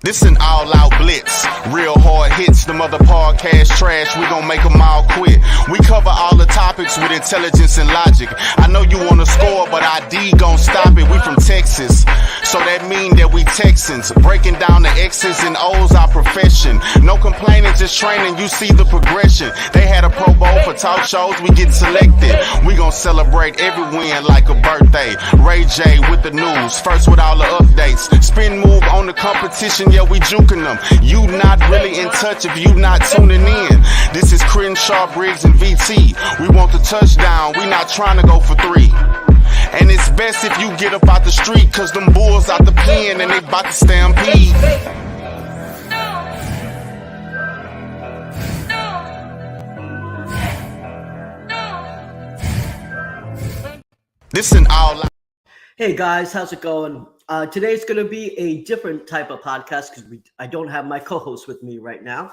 This an all-out blitz, real hard hits, them other podcast trash, we gon' make them all quit. We cover all the topics with intelligence and logic. I know you wanna score, but ID gon' stop it. We from Texas, so that mean that we Texans. Breaking down the X's and O's, our profession. No complaining, just training, you see the progression. They had a Pro Bowl for talk shows, we get selected. We gon' celebrate every win like a birthday. Ray J with the news, first with all the updates. Spin move on the competition, yeah, we juking them. You not really in touch if you not tuning in. This is Crenshaw, and VT. We want the touchdown, we not trying to go for 3. And it's best if you get up out the street, cause them bulls out the pen and they bout to stampede. This an all. Hey guys, how's it going? Today's going to be a different type of podcast because I don't have my co-host with me right now.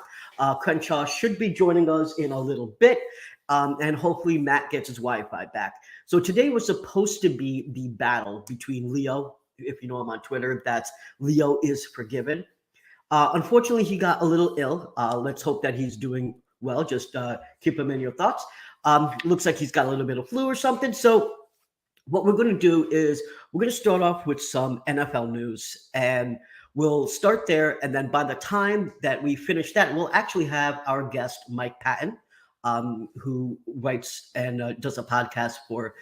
Crenshaw should be joining us in a little bit, and hopefully Matt gets his Wi-Fi back. So today was supposed to be the battle between Leo, if you know him on Twitter, that's Leo is Forgiven. Unfortunately, he got a little ill. Let's hope that he's doing well. Just keep him in your thoughts. Looks like he's got a little bit of flu or something. So what we're going to do is we're going to start off with some NFL news, and we'll start there. And then by the time that we finish that, we'll actually have our guest, Mike Patton, who writes and does a podcast for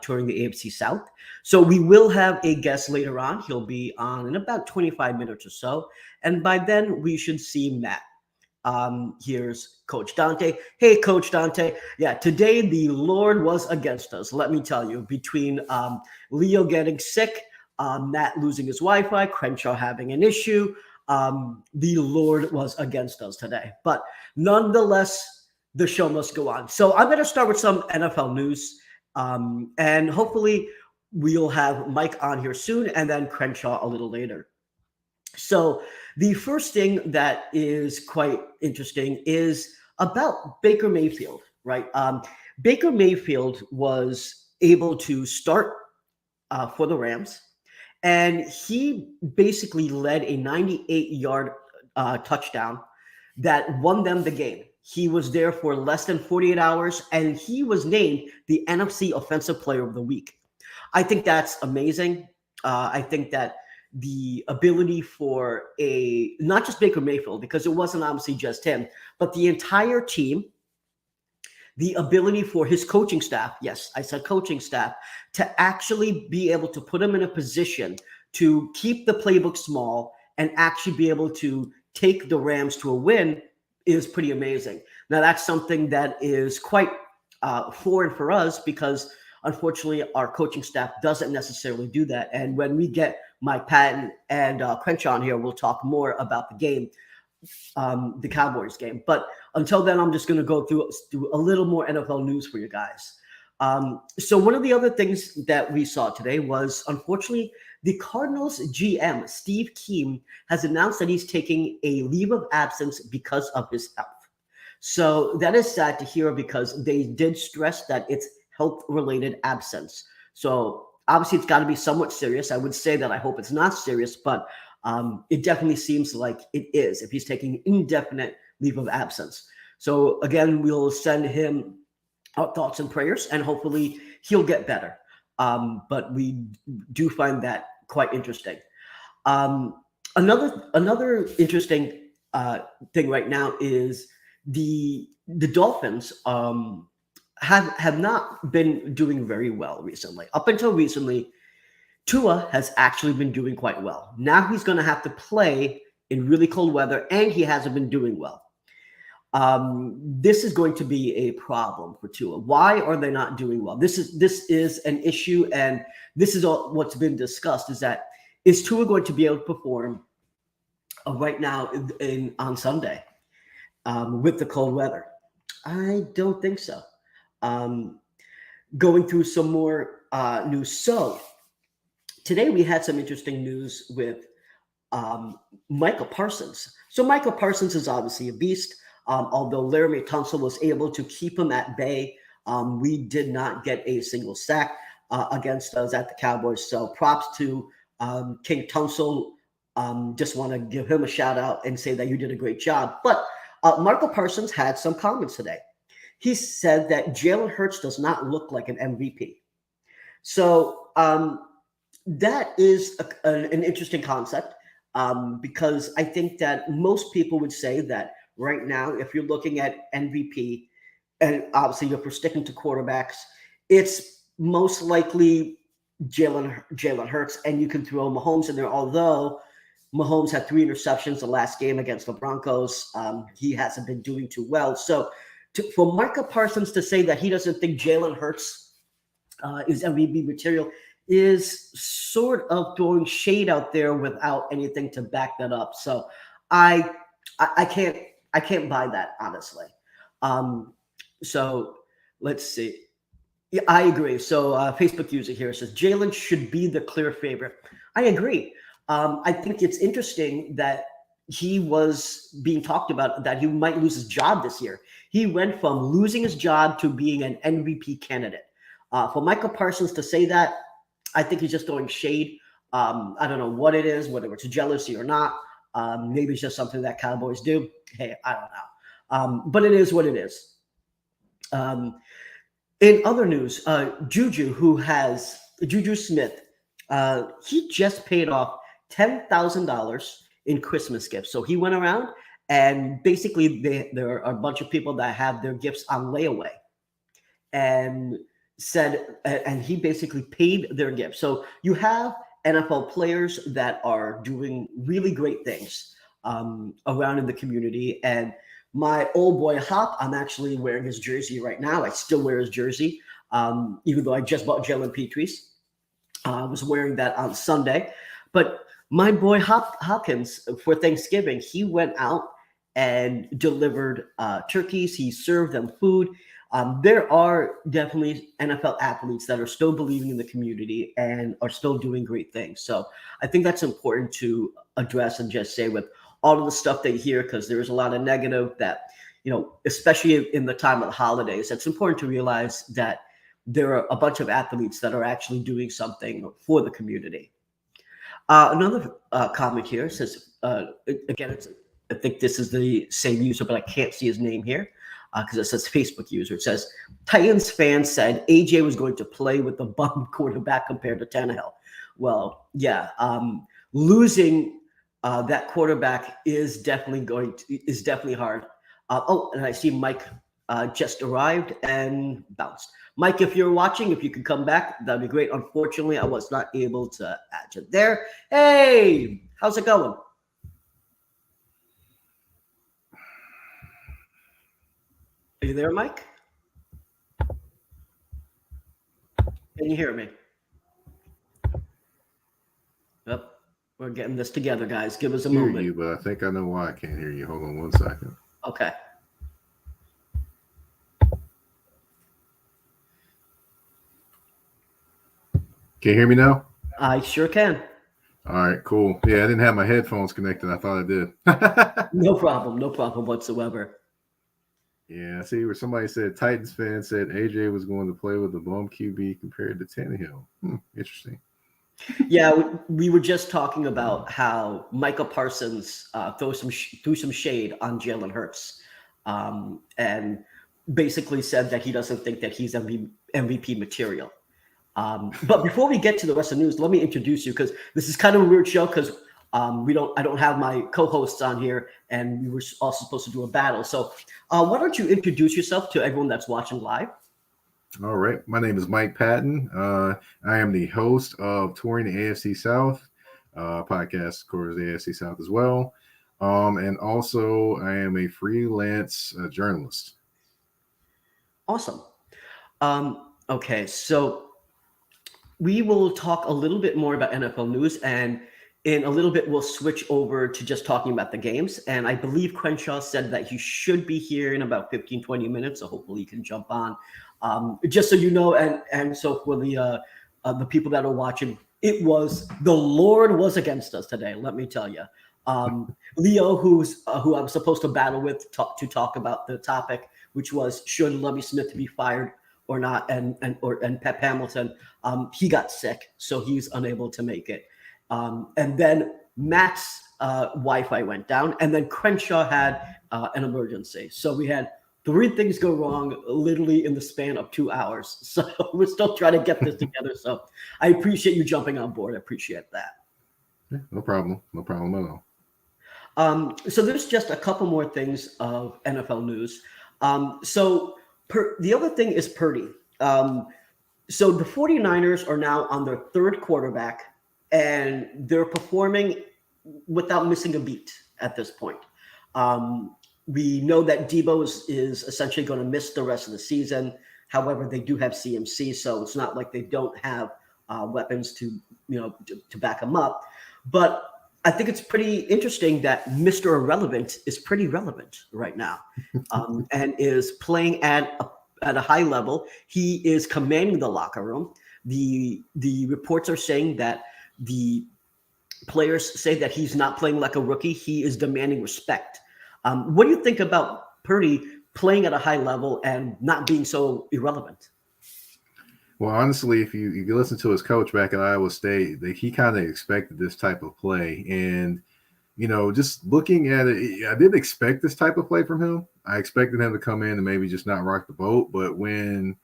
touring the AFC South. So we will have a guest later on. He'll be on in about 25 minutes or so. And by then we should see Matt. Here's Coach Dante. Hey, Coach Dante. Yeah, today the Lord was against us. Let me tell you, between Leo getting sick, Matt losing his Wi-Fi, Crenshaw having an issue, the Lord was against us today. But nonetheless, the show must go on. So I'm going to start with some NFL news, and hopefully we'll have Mike on here soon, and then Crenshaw a little later. So the first thing that is quite interesting is about Baker Mayfield, right? Baker Mayfield was able to start for the Rams, and he basically led a 98-yard touchdown that won them the game. He was there for less than 48 hours, and he was named the NFC Offensive Player of the Week. I think that's amazing. I think that the ability for not just Baker Mayfield, because it wasn't obviously just him, but the entire team, the ability for his coaching staff, yes, I said coaching staff, to actually be able to put him in a position to keep the playbook small and actually be able to take the Rams to a win is pretty amazing. Now, that's something that is quite foreign for us because, unfortunately, our coaching staff doesn't necessarily do that. And when we get Mike Patton and Crenshaw on here, we'll talk more about the game, the Cowboys game. But until then, I'm just going to go through a little more NFL news for you guys. So one of the other things that we saw today was, unfortunately, the Cardinals GM, Steve Keim, has announced that he's taking a leave of absence because of his health. So that is sad to hear because they did stress that it's health-related absence. So obviously, it's got to be somewhat serious. I would say that I hope it's not serious, but it definitely seems like it is if he's taking indefinite leave of absence. So again, we'll send him our thoughts and prayers, and hopefully he'll get better. But we do find that quite interesting. Another interesting thing right now is the Dolphins have not been doing very well recently. Up until recently, Tua has actually been doing quite well. Now he's going to have to play in really cold weather, and he hasn't been doing well. This is going to be a problem for Tua. Why are they not doing well? This is an issue, and this is all what's been discussed, is Tua going to be able to perform right now on Sunday with the cold weather? I don't think so. Going through some more news. So today we had some interesting news with Micah Parsons. So Micah Parsons is obviously a beast. Although Laramie Tunsil was able to keep him at bay, we did not get a single sack against us at the Cowboys. So props to King Tunsil Just want to give him a shout out and say that you did a great job. But Marco Parsons had some comments today. He said that Jalen Hurts does not look like an MVP. So that is an interesting concept because I think that most people would say that right now, if you're looking at MVP, and obviously if we're sticking to quarterbacks, it's most likely Jalen Hurts, and you can throw Mahomes in there. Although Mahomes had 3 interceptions the last game against the Broncos, he hasn't been doing too well. So for Micah Parsons to say that he doesn't think Jalen Hurts is MVP material is sort of throwing shade out there without anything to back that up. So I can't buy that, honestly. So let's see. Yeah, I agree. So Facebook user here says Jalen should be the clear favorite. I agree. I think it's interesting that he was being talked about that he might lose his job this year. He went from losing his job to being an MVP candidate. For Michael Parsons to say that, I think he's just throwing shade. I don't know what it is, whether it's jealousy or not. Maybe it's just something that Cowboys do. Hey, I don't know. But it is what it is. In other news, Juju Smith, he just paid off $10,000 in Christmas gifts. So he went around and basically there are a bunch of people that have their gifts on layaway and he basically paid their gifts. So you have NFL players that are doing really great things around in the community. And my old boy Hop, I'm actually wearing his jersey right now. I still wear his jersey, even though I just bought Jalen Petrie's. I was wearing that on Sunday. But my boy Hopkins, for Thanksgiving, he went out and delivered turkeys. He served them food. There are definitely NFL athletes that are still believing in the community and are still doing great things. So I think that's important to address and just say with all of the stuff they hear, because there's a lot of negative that, especially in the time of the holidays, it's important to realize that there are a bunch of athletes that are actually doing something for the community. Another comment here says, again, I think this is the same user, but I can't see his name here because it says Facebook user. It says, Titans fans said AJ was going to play with the bum quarterback compared to Tannehill. Well, yeah, losing that quarterback is definitely hard. And I see Mike just arrived and bounced. Mike, if you're watching, if you could come back, that'd be great. Unfortunately, I was not able to add you there. Hey, how's it going? Are you there, Mike? Can you hear me? Yep. We're getting this together, guys. Give us a moment. I hear you, but I think I know why I can't hear you. Hold on 1 second. Okay. Can you hear me now? I sure can. All right, cool. Yeah, I didn't have my headphones connected. I thought I did. No problem whatsoever. Yeah, I see where somebody said Titans fan said AJ was going to play with the bum QB compared to Tannehill. Interesting. Yeah, we were just talking about how Michael Parsons threw some shade on Jalen Hurts, and basically said that he doesn't think that he's MVP material. But before we get to the rest of the news, let me introduce you because this is kind of a weird show because I don't have my co-hosts on here, and we were also supposed to do a battle. So why don't you introduce yourself to everyone that's watching live? All right. My name is Mike Patton. I am the host of Touring the AFC South podcast, of course, the AFC South as well. And also I am a freelance journalist. Awesome. Okay, so we will talk a little bit more about NFL news, and in a little bit, we'll switch over to just talking about the games. And I believe Crenshaw said that he should be here in about 15, 20 minutes. So hopefully he can jump on. Just so you know, and so for the people that are watching, the Lord was against us today. Let me tell you, Leo, who I'm supposed to battle with, to talk about the topic, which was should Lovie Smith be fired or not, and Pep Hamilton, he got sick, so he's unable to make it. And then Matt's Wi-Fi went down, and then Crenshaw had an emergency. So we had 3 things go wrong literally in the span of 2 hours. So we're still trying to get this together. So I appreciate you jumping on board. I appreciate that. Yeah, no problem. No problem at all. So there's just a couple more things of NFL news. The other thing is Purdy. So the 49ers are now on their 3rd quarterback, and they're performing without missing a beat at this point. We know that Debo is essentially going to miss the rest of the season. However, they do have CMC, so it's not like they don't have weapons to back him up. But I think it's pretty interesting that Mr. Irrelevant is pretty relevant right now, and is playing at a high level. He is commanding the locker room. The reports are saying that the players say that he's not playing like a rookie. He is demanding respect. What do you think about Purdy playing at a high level and not being so irrelevant? Well, honestly, if you listen to his coach back at Iowa State, he kind of expected this type of play. And, just looking at it, I didn't expect this type of play from him. I expected him to come in and maybe just not rock the boat. But when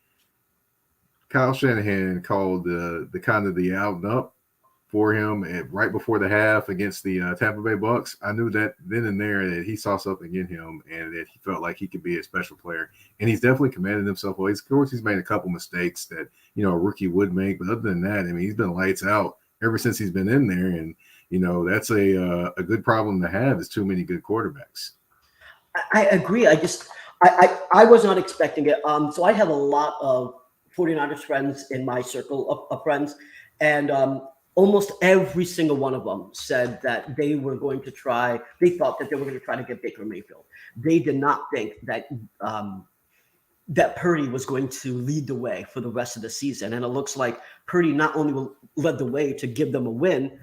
Kyle Shanahan called the kind of the out and up for him right before the half against the Tampa Bay Bucks, I knew that then and there that he saw something in him and that he felt like he could be a special player. And he's definitely commanded himself well. Of course, he's made a couple mistakes that, a rookie would make. But other than that, I mean, he's been lights out ever since he's been in there. And, that's a good problem to have is too many good quarterbacks. I agree. I was not expecting it. So I have a lot of 49ers friends in my circle of friends. And almost every single one of them said that they thought that they were going to try to get Baker Mayfield. They did not think that that Purdy was going to lead the way for the rest of the season. And it looks like Purdy not only led the way to give them a win,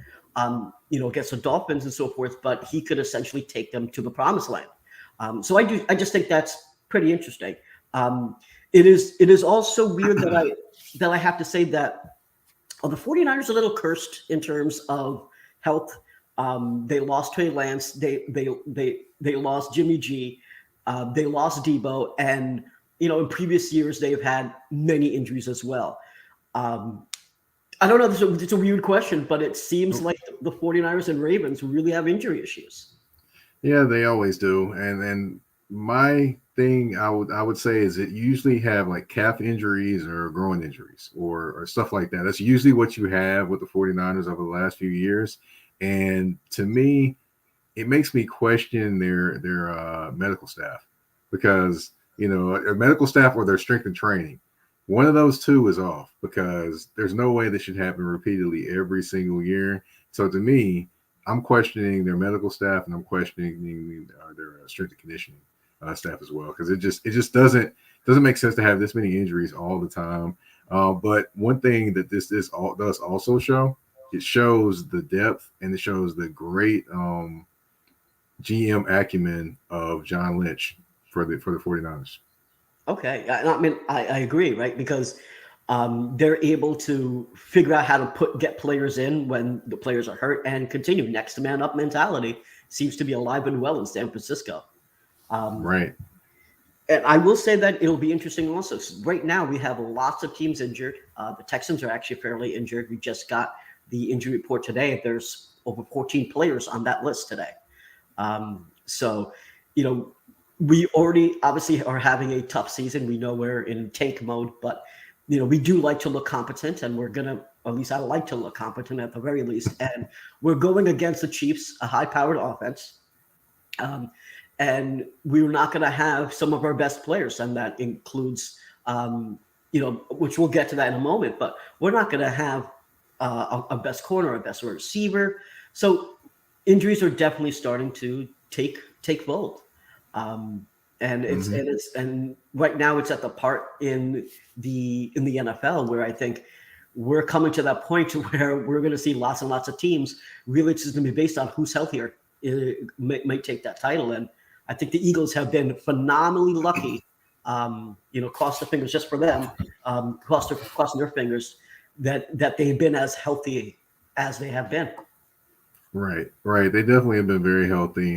against the Dolphins and so forth, but he could essentially take them to the promised land. So I just think that's pretty interesting. It is also weird that I have to say that the 49ers are a little cursed in terms of health. They lost Trey Lance. They lost Jimmy G. They lost Debo. And, in previous years, they've had many injuries as well. I don't know. It's a weird question, but it seems like the 49ers and Ravens really have injury issues. Yeah, they always do. And my thing I would say is that you usually have like calf injuries or groin injuries or stuff like that. That's usually what you have with the 49ers over the last few years. And to me, it makes me question their medical staff because, their medical staff or their strength and training. One of those two is off because there's no way this should happen repeatedly every single year. So to me, I'm questioning their medical staff and I'm questioning their strength and conditioning staff as well because it just doesn't make sense to have this many injuries all the time. But one thing that this does also show, it shows the depth and it shows the great GM acumen of John Lynch for the 49ers. Okay. I mean, I agree, right? Because they're able to figure out how to get players in when the players are hurt and continue. Next man up mentality seems to be alive and well in San Francisco. Right. And I will say that it'll be interesting also. Right now, we have lots of teams injured. The Texans are actually fairly injured. We just got the injury report today. There's over 14 players on that list today. We already obviously are having a tough season. We know we're in tank mode, but we do like to look competent, and we're gonna, at least I like to look competent at the very least. And we're going against the Chiefs, a high-powered offense, and we're not gonna have some of our best players, and that includes, which we'll get to that in a moment. But we're not gonna have a best corner, a best receiver. So injuries are definitely starting to take hold. And right now it's at the part in the NFL where I think we're coming to that point where we're going to see lots and lots of teams. Really, it's just going to be based on who's healthier. It might take that title, and I think the Eagles have been phenomenally lucky. Cross the fingers just for them. Crossing their fingers that they've been as healthy as they have been. Right, right. They definitely have been very healthy.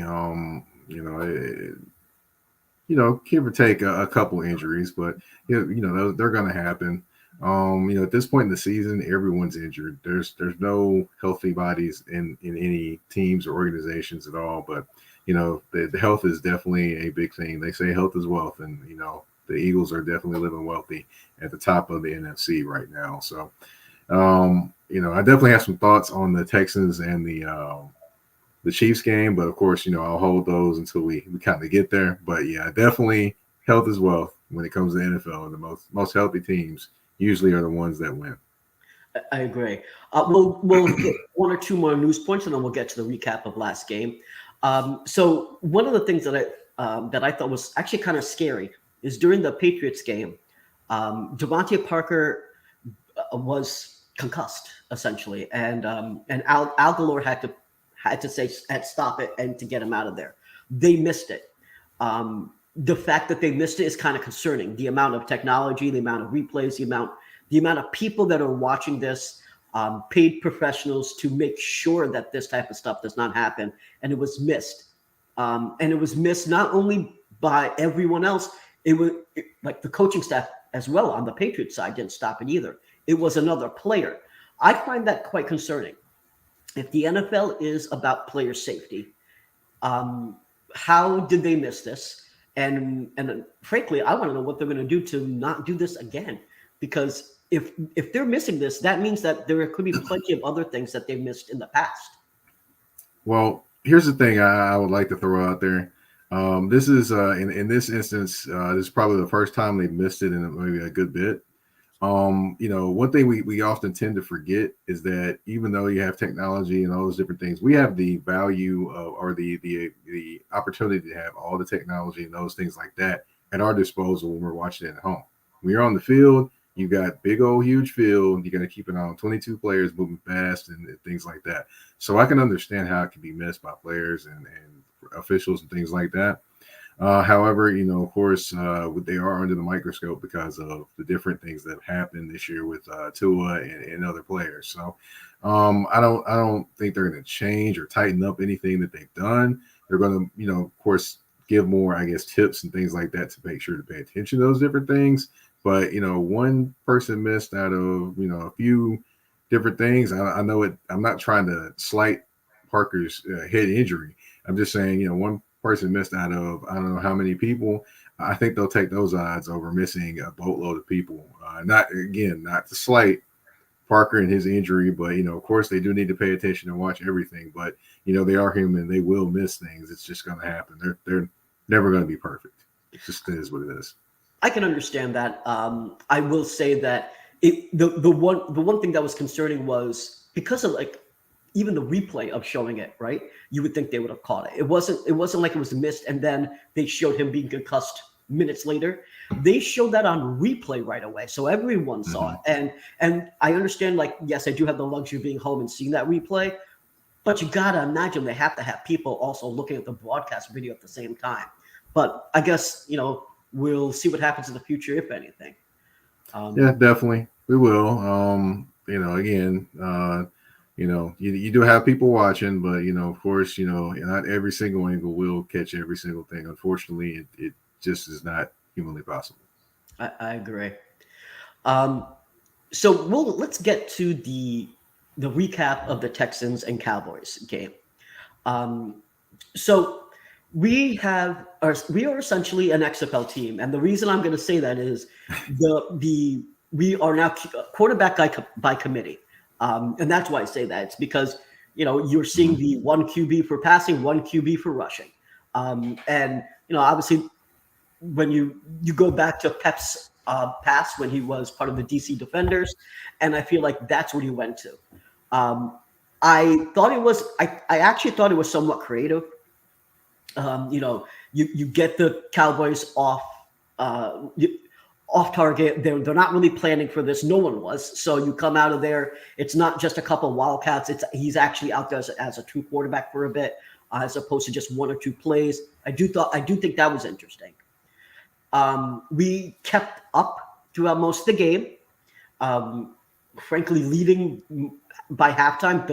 Give or take a couple injuries, but they're going to happen. At this point in the season, everyone's injured. There's no healthy bodies in any teams or organizations at all. But the health is definitely a big thing. They say health is wealth, and the Eagles are definitely living wealthy at the top of the NFC right now. So, I definitely have some thoughts on the Texans and the Chiefs game, but of course, I'll hold those until we kind of get there. But yeah, definitely health is wealth when it comes to NFL. The most healthy teams usually are the ones that win. I agree. We'll hit one or two more news points, and then we'll get to the recap of last game. So one of the things that I thought was actually kind of scary is during the Patriots game, Devontae Parker was concussed essentially, and Al Galore had to stop it and to get him out of there. They missed it. The fact that they missed it is kind of concerning. The amount of technology, the amount of replays, the amount of people that are watching this, paid professionals to make sure that this type of stuff does not happen, and it was missed. And it was missed not only by everyone else, like the coaching staff as well on the Patriots side didn't stop it either. It was another player. I find that quite concerning. If the NFL is about player safety, how did they miss this? And frankly, I want to know what they're going to do to not do this again. Because if they're missing this, that means that there could be plenty of other things that they missed in the past. Well, here's the thing I would like to throw out there. This is in this instance, this is probably the first time they've missed it in maybe a good bit. One thing we often tend to forget is that even though you have technology and all those different things, we have the value of, or the opportunity to have all the technology and those things like that at our disposal when we're watching it at home. When you're on the field, you got big old huge field. You got to keep an eye on 22 players moving fast and things like that. So I can understand how it can be missed by players and officials and things like that. However, of course, they are under the microscope because of the different things that have happened this year with Tua and other players. So I don't think they're going to change or tighten up anything that they've done. They're going to, of course, give more, I guess, tips and things like that to make sure to pay attention to those different things. But, one person missed out of, a few different things. I know it. I'm not trying to slight Parker's head injury. I'm just saying, one person missed out of I don't know how many people. I think they'll take those odds over missing a boatload of people. Not to slight Parker and his injury, but of course they do need to pay attention and watch everything. But they are human; they will miss things. It's just going to happen. They're never going to be perfect. It just is what it is. I can understand that. I will say that the one thing that was concerning was because of even the replay of showing it, right? You would think they would have caught it. It wasn't like it was missed and then they showed him being concussed minutes later. They showed that on replay right away, so everyone saw it. And I understand, yes, I do have the luxury of being home and seeing that replay, but you gotta imagine they have to have people also looking at the broadcast video at the same time. But I guess we'll see what happens in the future, if anything. Yeah, definitely, we will. You do have people watching, but of course, not every single angle will catch every single thing. Unfortunately, it just is not humanly possible. I agree. So let's get to the recap of the Texans and Cowboys game. So we are essentially an XFL team, and the reason I'm going to say that is we are now quarterback by committee. And that's why I say that. It's because, you're seeing the one QB for passing, one QB for rushing. And, obviously when you go back to Pep's past when he was part of the DC Defenders, and I feel like that's what he went to. I actually thought it was somewhat creative. You get the Cowboys off target. They're not really planning for this. No one was. So you come out of there. It's not just a couple of wildcats. He's actually out there as a true quarterback for a bit, as opposed to just one or two plays. I do think that was interesting. We kept up throughout most of the game. Frankly, leading by halftime,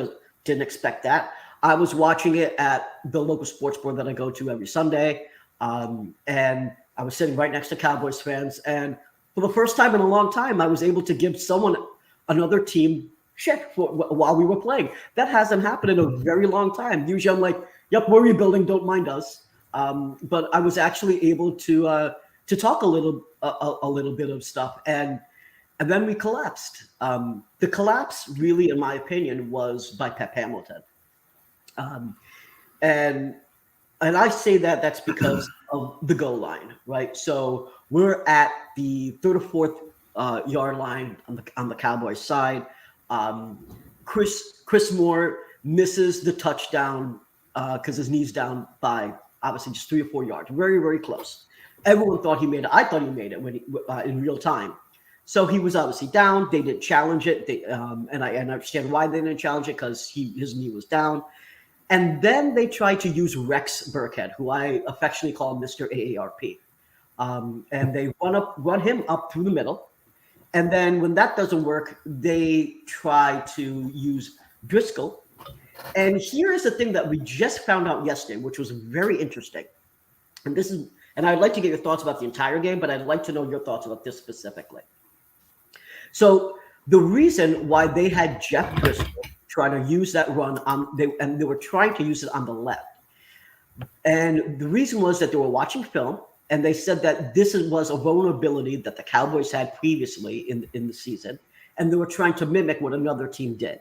didn't expect that. I was watching it at the local sports board that I go to every Sunday. And I was sitting right next to Cowboys fans. And for the first time in a long time, I was able to give another team shit while we were playing. That hasn't happened in a very long time. Usually I'm like, yep, we're rebuilding, don't mind us. But I was actually able to talk a little bit of stuff. And then we collapsed. The collapse really, in my opinion, was by Pep Hamilton. And I say that's because of the goal line, right? So we're at the third or fourth yard line on the Cowboys side. Chris Moore misses the touchdown because his knee's down by obviously just 3 or 4 yards, very, very close. Everyone thought he made it. I thought he made it in real time. So he was obviously down. They didn't challenge it. And I understand why they didn't challenge it, because his knee was down. And then they tried to use Rex Burkhead, who I affectionately call Mr. AARP. And they run him up through the middle. And then when that doesn't work, they try to use Driscoll. And here is the thing that we just found out yesterday, which was very interesting. And I'd like to get your thoughts about the entire game, but I'd like to know your thoughts about this specifically. So the reason why they had Jeff Driscoll try to use that run they were trying to use it on the left. And the reason was that they were watching film, and they said that this was a vulnerability that the Cowboys had previously in the season, and they were trying to mimic what another team did.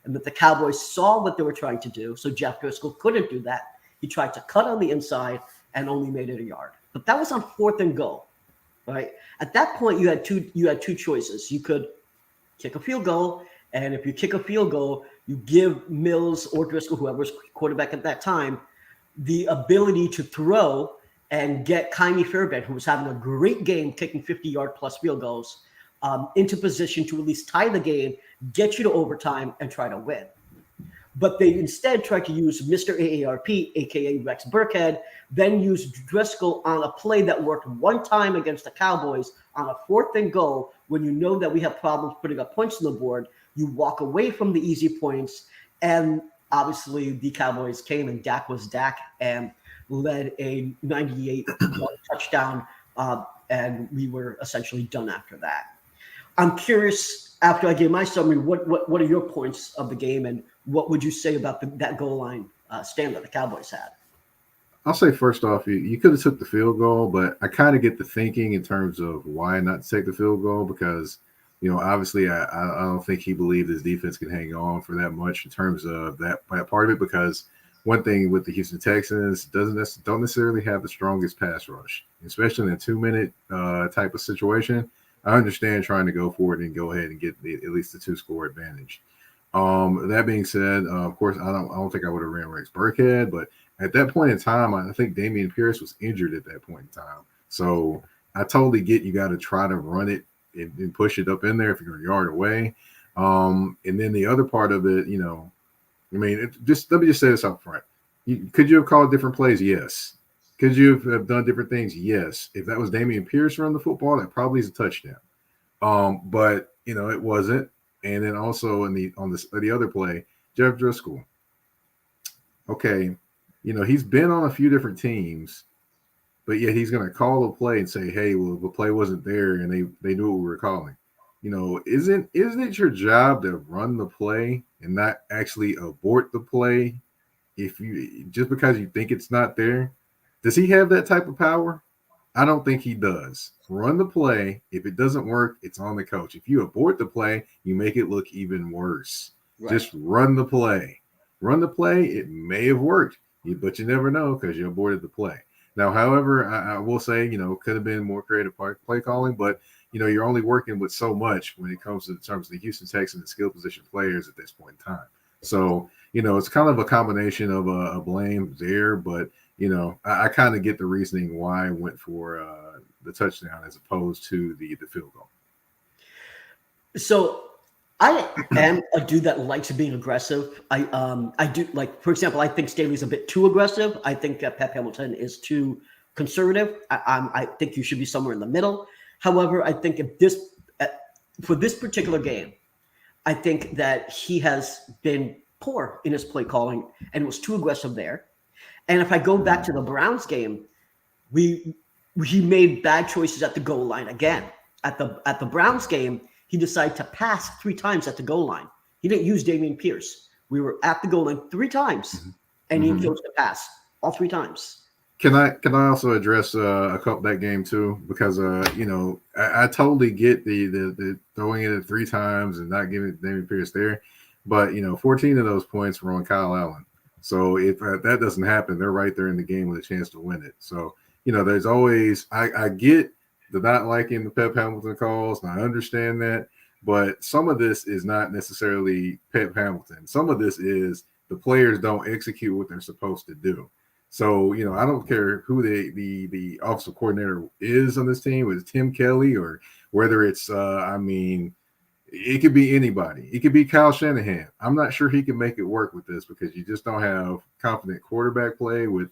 And that the Cowboys saw what they were trying to do, so Jeff Driscoll couldn't do that. He tried to cut on the inside and only made it a yard. But that was on 4th and goal, right? At that point, you had two choices. You could kick a field goal, and if you kick a field goal, you give Mills or Driscoll, whoever's quarterback at that time, the ability to throw and get Kaimi Fairbairn, who was having a great game kicking 50-yard plus field goals, into position to at least tie the game, get you to overtime, and try to win. But they instead tried to use Mr. AARP, a.k.a. Rex Burkhead, then use Driscoll on a play that worked one time against the Cowboys on a 4th and goal. When you know that we have problems putting up points on the board, you walk away from the easy points. And obviously the Cowboys came, and Dak was Dak, and led a 98-yard touchdown, and we were essentially done after that. I'm curious, after I gave my summary, what are your points of the game, and what would you say about that goal line stand that the Cowboys had? I'll say first off, you could have took the field goal, but I kind of get the thinking in terms of why not take the field goal, because, obviously I don't think he believed his defense could hang on for that much in terms of that part of it, because one thing with the Houston Texans don't necessarily have the strongest pass rush, especially in a 2-minute type of situation. I understand trying to go for it and go ahead and get at least the 2-score advantage. That being said, of course, I don't think I would have ran Rex Burkhead, but at that point in time, I think Dameon Pierce was injured at that point in time. So I totally get you got to try to run it and push it up in there if you're a yard away. And then the other part of it, let me just say this up front. Could you have called different plays? Yes. Could you have done different things? Yes. If that was Dameon Pierce running the football, that probably is a touchdown. But it wasn't. And then also on the other play, Jeff Driscoll. Okay, he's been on a few different teams, but yet he's going to call a play and say, "Hey, well, the play wasn't there, and they knew what we were calling." Isn't it your job to run the play and not actually abort the play if you just because you think it's not there? Does he have that type of power? I don't think he does. Run the play. If it doesn't work, it's on the coach. If you abort the play, you make it look even worse. Right. Just run the play. Run the play. It may have worked, but you never know because you aborted the play. Now, however, I will say, could have been more creative play calling, but, you're only working with so much when it comes to the terms of the Houston Texans and skill position players at this point in time. So, it's kind of a combination of a blame there, but, I kind of get the reasoning why I went for the touchdown as opposed to the field goal. So I am a dude that likes being aggressive. I do, like, for example, I think Staley's a bit too aggressive. I think that Pep Hamilton is too conservative. I think you should be somewhere in the middle. However, I think for this particular game, I think that he has been poor in his play calling and was too aggressive there. And if I go back to the Browns game, he made bad choices at the goal line again. At the Browns game, he decided to pass 3 times at the goal line. He didn't use Dameon Pierce. We were at the goal line 3 times, and he chose to pass all 3 times. Can I also address a couple that game too? Because I totally get the throwing it 3 times and not giving Dameon Pierce there, but 14 of those points were on Kyle Allen. So if that doesn't happen, they're right there in the game with a chance to win it. So there's always I get the not liking the Pep Hamilton calls, and I understand that, but some of this is not necessarily Pep Hamilton. Some of this is the players don't execute what they're supposed to do. So, I don't care who the offensive coordinator is on this team, whether it's Tim Kelly or whether it's, it could be anybody. It could be Kyle Shanahan. I'm not sure he can make it work with this because you just don't have confident quarterback play with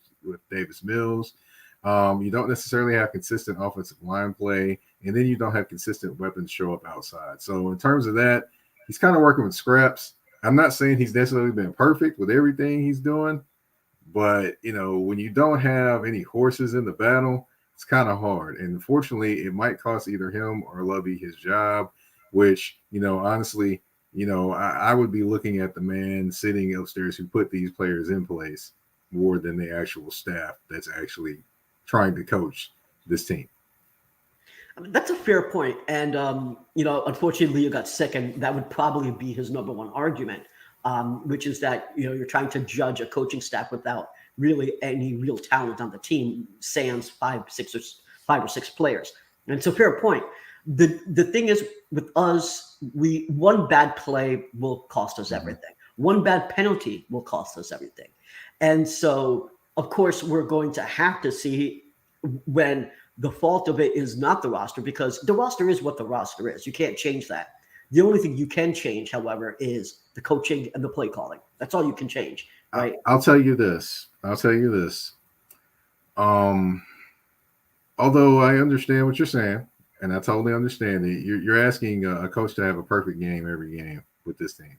Davis Mills. You don't necessarily have consistent offensive line play, and then you don't have consistent weapons show up outside. So in terms of that, he's kind of working with scraps. I'm not saying he's necessarily been perfect with everything he's doing, but when you don't have any horses in the battle, it's kind of hard. And unfortunately, it might cost either him or Lovey his job, which, honestly, I would be looking at the man sitting upstairs who put these players in place more than the actual staff that's actually trying to coach this team. I mean, that's a fair point. And, unfortunately, you got sick, and that would probably be his number one argument, which is that, you're trying to judge a coaching staff without really any real talent on the team, sans 5 or 6 players. And it's a fair point. The thing is, with us, one bad play will cost us everything. One bad penalty will cost us everything. And so, of course, we're going to have to see when the fault of it is not the roster, because the roster is what the roster is. You can't change that. The only thing you can change, however, is the coaching and the play calling. That's all you can change, right? I'll tell you this. Although I understand what you're saying, and I totally understand it, you're asking a coach to have a perfect game every game with this team.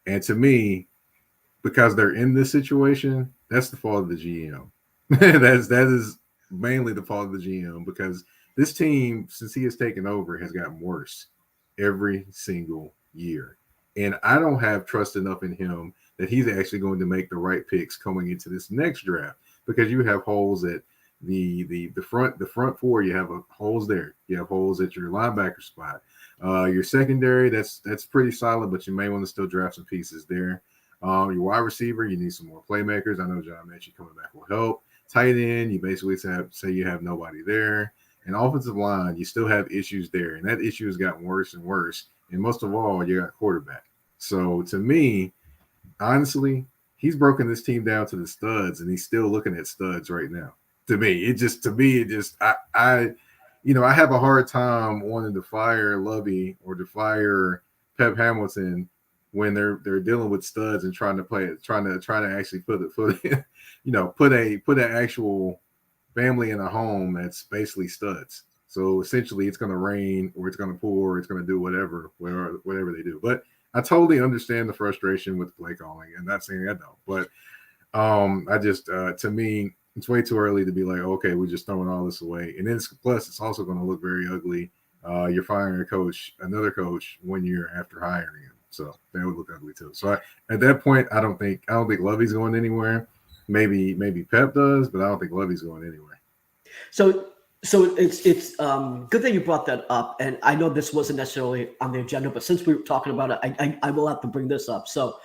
And to me, because they're in this situation, that's the fault of the GM. that is mainly the fault of the GM, because this team, since he has taken over, has gotten worse every single year. And I don't have trust enough in him that he's actually going to make the right picks coming into this next draft, because you have holes at the front 4. You have holes there. You have holes at your linebacker spot. Your secondary, that's pretty solid, but you may want to still draft some pieces there. Your wide receiver, you need some more playmakers. I know John Mechie coming back will help. Tight end, you basically say you have nobody there. And offensive line, you still have issues there. And that issue has gotten worse and worse. And most of all, you got quarterback. So to me, honestly, he's broken this team down to the studs, and he's still looking at studs right now. I have a hard time wanting to fire Lovey or to fire Pep Hamilton when they're dealing with studs and trying to actually put an actual family in a home that's basically studs. So essentially, it's going to rain or it's going to pour or it's going to do whatever they do. But I totally understand the frustration with play calling. I'm not saying I don't, but I just to me, it's way too early to be like, okay, we're just throwing all this away. And then it's also going to look very ugly. You're firing another coach 1 year after hiring him. So that would look ugly too. So at that point, I don't think Lovey's going anywhere. Maybe Pep does, but I don't think Lovey's going anywhere. So it's good that you brought that up. And I know this wasn't necessarily on the agenda, but since we were talking about it, I will have to bring this up. So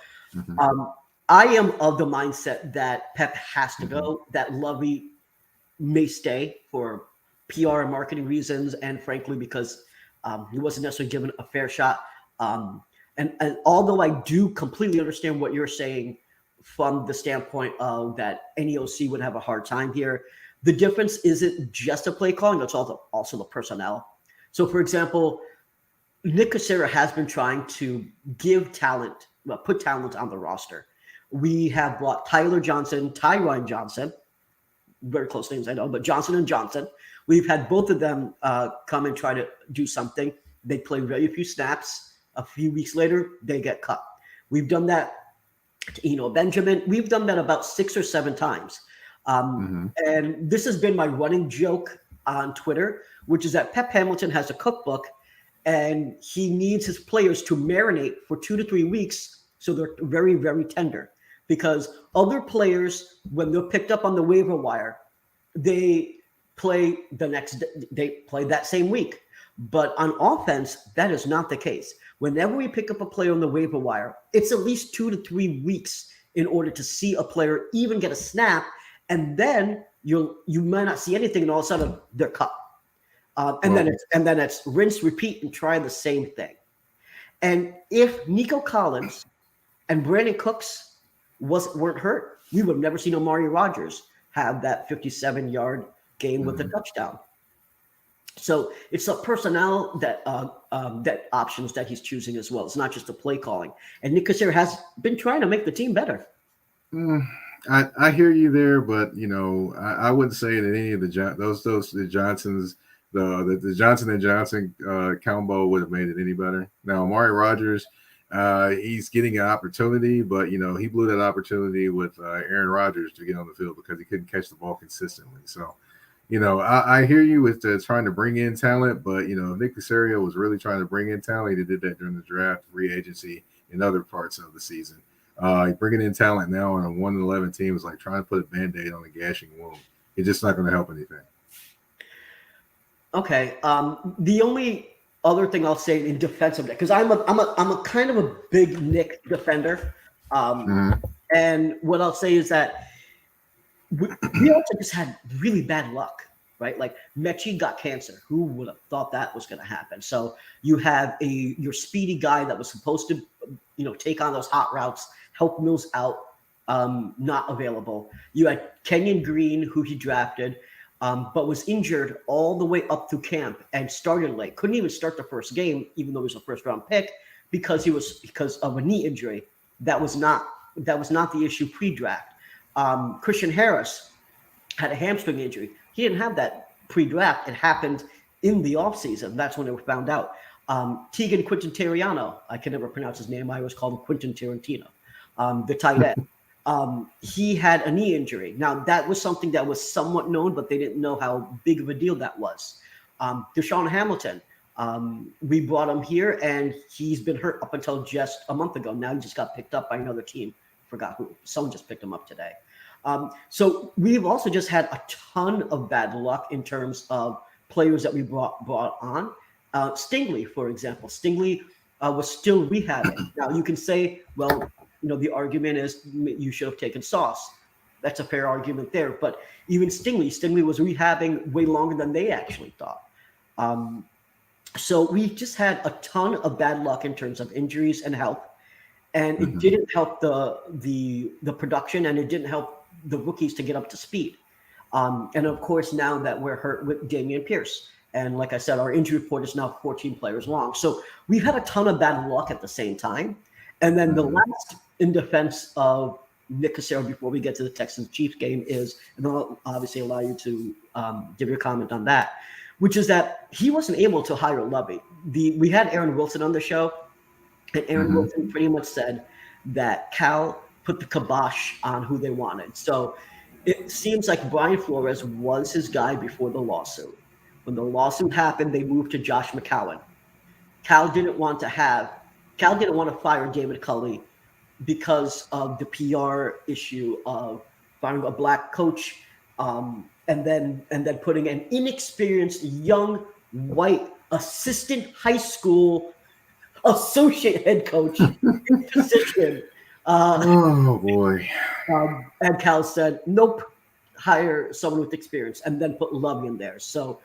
I am of the mindset that Pep has to go, that Lovey may stay for PR and marketing reasons, and frankly, because he wasn't necessarily given a fair shot. And although I do completely understand what you're saying from the standpoint of that any OC would have a hard time here, the difference isn't just a play calling, it's also the personnel. So, for example, Nick Cassera has been trying to put talent on the roster. We have brought Tyron Johnson, very close names, I know, but Johnson and Johnson. We've had both of them come and try to do something. They play very few snaps. A few weeks later, they get cut. We've done that Benjamin. We've done that about 6 or 7 times. And this has been my running joke on Twitter, which is that Pep Hamilton has a cookbook and he needs his players to marinate for 2 to 3 weeks so they're very, very tender. Because other players, when they're picked up on the waiver wire, they play that same week. But on offense, that is not the case. Whenever we pick up a player on the waiver wire, it's at least 2 to 3 weeks in order to see a player even get a snap, and then you might not see anything, and all of a sudden they're cut. And then it's rinse, repeat, and try the same thing. And if Nico Collins and Brandon Cooks weren't hurt, we would have never seen Amari Rodgers have that 57-yard game with a touchdown. So it's the personnel that options that he's choosing as well. It's not just the play calling. And Nick Casario has been trying to make the team better. I hear you there, but I wouldn't say that any of the Johnsons, the Johnson and Johnson combo would have made it any better. Now Amari Rodgers, he's getting an opportunity, but he blew that opportunity with Aaron Rodgers to get on the field because he couldn't catch the ball consistently. So. I hear you with trying to bring in talent, but, Nick Casario was really trying to bring in talent. He did that during the draft, free agency, and other parts of the season. Bringing in talent now on a 1-11 team is like trying to put a Band-Aid on a gashing wound. It's just not going to help anything. Okay. The only other thing I'll say in defense of that, because I'm a kind of a big Nick defender. And what I'll say is that we also just had really bad luck, right? Like Mechie got cancer. Who would have thought that was going to happen? So you have your speedy guy that was supposed to, take on those hot routes, help Mills out, not available. You had Kenyon Green, who he drafted, but was injured all the way up through camp and started late. Couldn't even start the first game, even though he was a first-round pick, because of a knee injury. That was not the issue pre-draft. Christian Harris had a hamstring injury. He didn't have that pre-draft. It happened in the offseason. That's when it was found out. Tegan Quintantariano, I can never pronounce his name. I always call him Quentin Tarantino, the tight end. He had a knee injury. Now, that was something that was somewhat known, but they didn't know how big of a deal that was. Deshaun Hamilton, we brought him here, and he's been hurt up until just a month ago. Now he just got picked up by another team. Forgot who. Someone just picked him up today. So we've also just had a ton of bad luck in terms of players that we brought on. Stingley, for example. Stingley was still rehabbing. Now you can say, well, the argument is you should have taken Sauce. That's a fair argument there. But even Stingley was rehabbing way longer than they actually thought. So we just had a ton of bad luck in terms of injuries and health. And it didn't help the production, and it didn't help the rookies to get up to speed. And of course, now that we're hurt with Dameon Pierce, and like I said, our injury report is now 14 players long. So we've had a ton of bad luck at the same time. And then the last in defense of Nick Casario before we get to the Texans-Chiefs game is, and I'll obviously allow you to give your comment on that, which is that he wasn't able to hire Lovey. We had Aaron Wilson on the show. And Aaron Wilson pretty much said that Cal put the kibosh on who they wanted. So it seems like Brian Flores was his guy before the lawsuit. When the lawsuit happened, they moved to Josh McCown. Cal didn't want to fire David Culley because of the PR issue of firing a black coach, and then putting an inexperienced young white assistant high school associate head coach in position. Oh boy! And Cal said, "Nope, hire someone with experience," and then put Lovey in there. So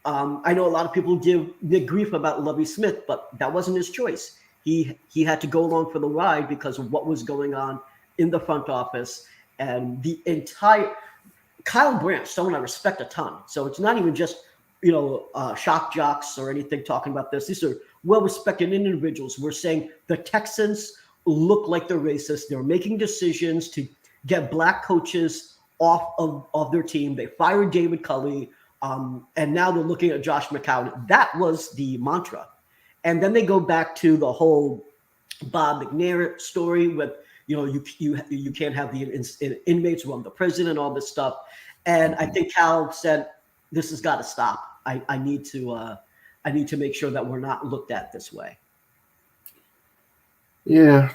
I know a lot of people give Nick grief about Lovey Smith, but that wasn't his choice. He had to go along for the ride because of what was going on in the front office and the entire Kyle Brandt, someone I respect a ton. So it's not even just shock jocks or anything talking about this. These are well-respected individuals. We're saying the Texans look like they're racist. They're making decisions to get black coaches off of their team. They fired David Culley, and now they're looking at Josh McCown. That was the mantra. And then they go back to the whole Bob McNair story with you can't have the inmates run the prison and all this stuff. And I think Cal said, this has got to stop. I need to make sure that we're not looked at this way. Yeah,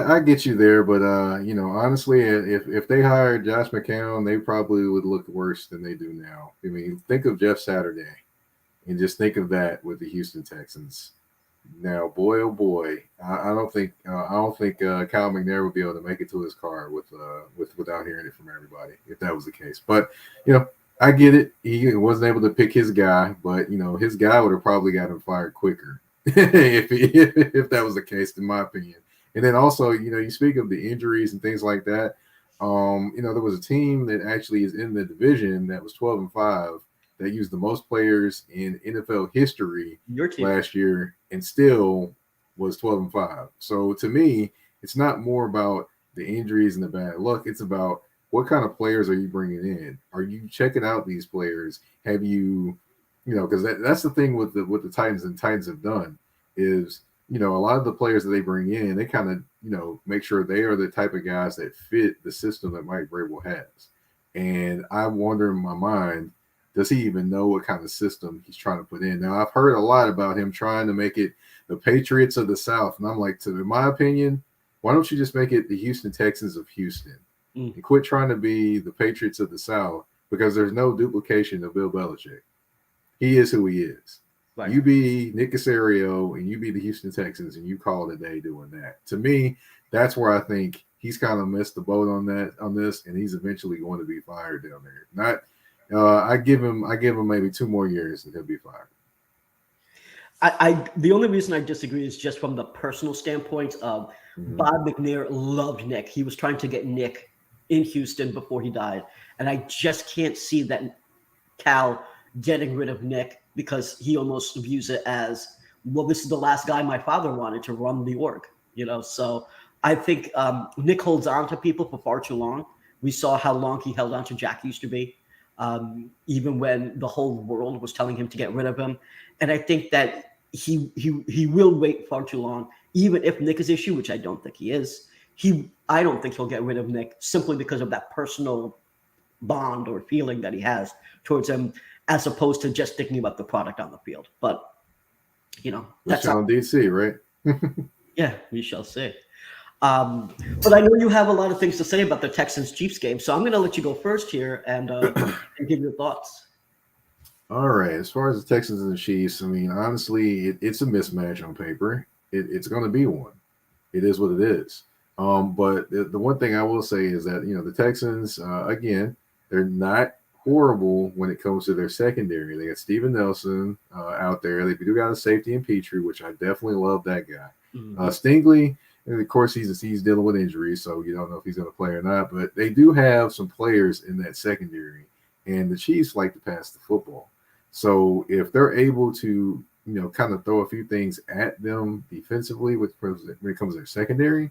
I get you there, but honestly, if they hired Josh McCown, they probably would look worse than they do now. I mean, think of Jeff Saturday, and just think of that with the Houston Texans. Now, boy, oh boy, I don't think Kyle McNair would be able to make it to his car without hearing it from everybody if that was the case. But I get it. He wasn't able to pick his guy, but his guy would have probably got him fired quicker. if that was the case, in my opinion. And then also, you speak of the injuries and things like that. There was a team that actually is in the division that was 12-5 that used the most players in NFL history last year and still was 12-5. So to me, it's not more about the injuries and the bad luck. It's about what kind of players are you bringing in? Are you checking out these players? Have you because that's the thing with the Titans and Titans have done is, a lot of the players that they bring in, they kind of, make sure they are the type of guys that fit the system that Mike Vrabel has. And I wonder in my mind, does he even know what kind of system he's trying to put in? Now, I've heard a lot about him trying to make it the Patriots of the South. And I'm like, in my opinion, why don't you just make it the Houston Texans of Houston and quit trying to be the Patriots of the South, because there's no duplication of Bill Belichick. He is who he is. Right. You be Nick Caserio and you be the Houston Texans and you call it a day doing that. To me, that's where I think he's kind of missed the boat on this, and he's eventually going to be fired down there. I give him maybe 2 more years and he'll be fired. The only reason I disagree is just from the personal standpoint of Bob McNair loved Nick. He was trying to get Nick in Houston before he died. And I just can't see that Cal getting rid of Nick, because he almost views it as, well, this is the last guy my father wanted to run the org, So I think Nick holds on to people for far too long. We saw how long he held on to Jack Easterby, even when the whole world was telling him to get rid of him. And I think that he will wait far too long, even if Nick is issue, which I don't think he is. I don't think he'll get rid of Nick simply because of that personal bond or feeling that he has towards him, as opposed to just thinking about the product on the field. But, that's on DC, right? Yeah, we shall see. But I know you have a lot of things to say about the Texans-Chiefs game, so I'm going to let you go first here and give your thoughts. All right. As far as the Texans and the Chiefs, I mean, honestly, it's a mismatch on paper. It's going to be one. It is what it is. But the one thing I will say is that, the Texans, again, they're not horrible when it comes to their secondary. They got Steven Nelson out there. They do got a safety in Petrie, which I definitely love that guy. Stingley, and of course, he's dealing with injuries, so you don't know if he's going to play or not. But they do have some players in that secondary, and the Chiefs like to pass the football. So if they're able to, kind of throw a few things at them defensively when it comes to their secondary,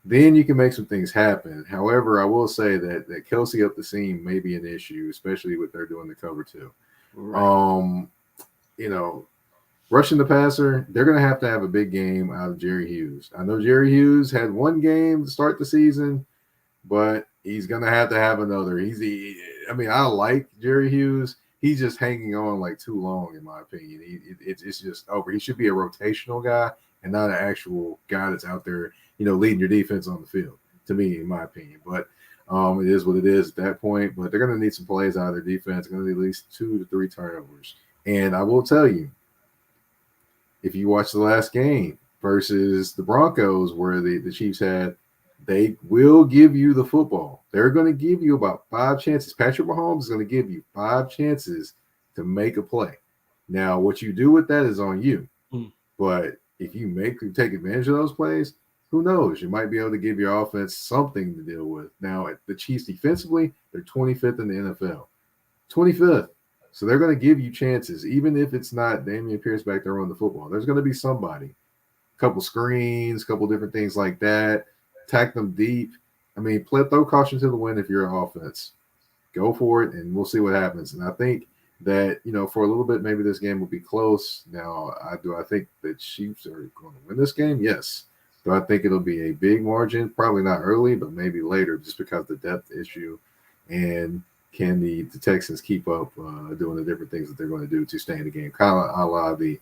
then you can make some things happen. However, I will say that Kelsey up the seam may be an issue, especially with they're doing the cover 2. Right. Rushing the passer, they're going to have a big game out of Jerry Hughes. I know Jerry Hughes had one game to start the season, but he's going to have another. I like Jerry Hughes. He's just hanging on like too long, in my opinion. It's just over. He should be a rotational guy and not an actual guy that's out there, leading your defense on the field, to me, in my opinion. But it is what it is at that point. But they're going to need some plays out of their defense. They're going to need at least 2 to 3 turnovers. And I will tell you, if you watch the last game versus the Broncos, where the Chiefs had, they will give you the football. They're going to give you about 5 chances. Patrick Mahomes is going to give you 5 chances to make a play. Now, what you do with that is on you. But if you take advantage of those plays, who knows? You might be able to give your offense something to deal with. Now, at the Chiefs defensively, they're 25th in the NFL. 25th. So they're going to give you chances, even if it's not Damian Pierce back there on the football. There's going to be somebody. A couple screens, a couple different things like that. Attack them deep. I mean, throw caution to the wind if you're an offense. Go for it, and we'll see what happens. And I think that, for a little bit, maybe this game will be close. Now, do I think the Chiefs are going to win this game? Yes. Do I think it'll be a big margin? Probably not early, but maybe later, just because of the depth issue. And can the Texans keep up doing the different things that they're going to do to stay in the game, kind of a la the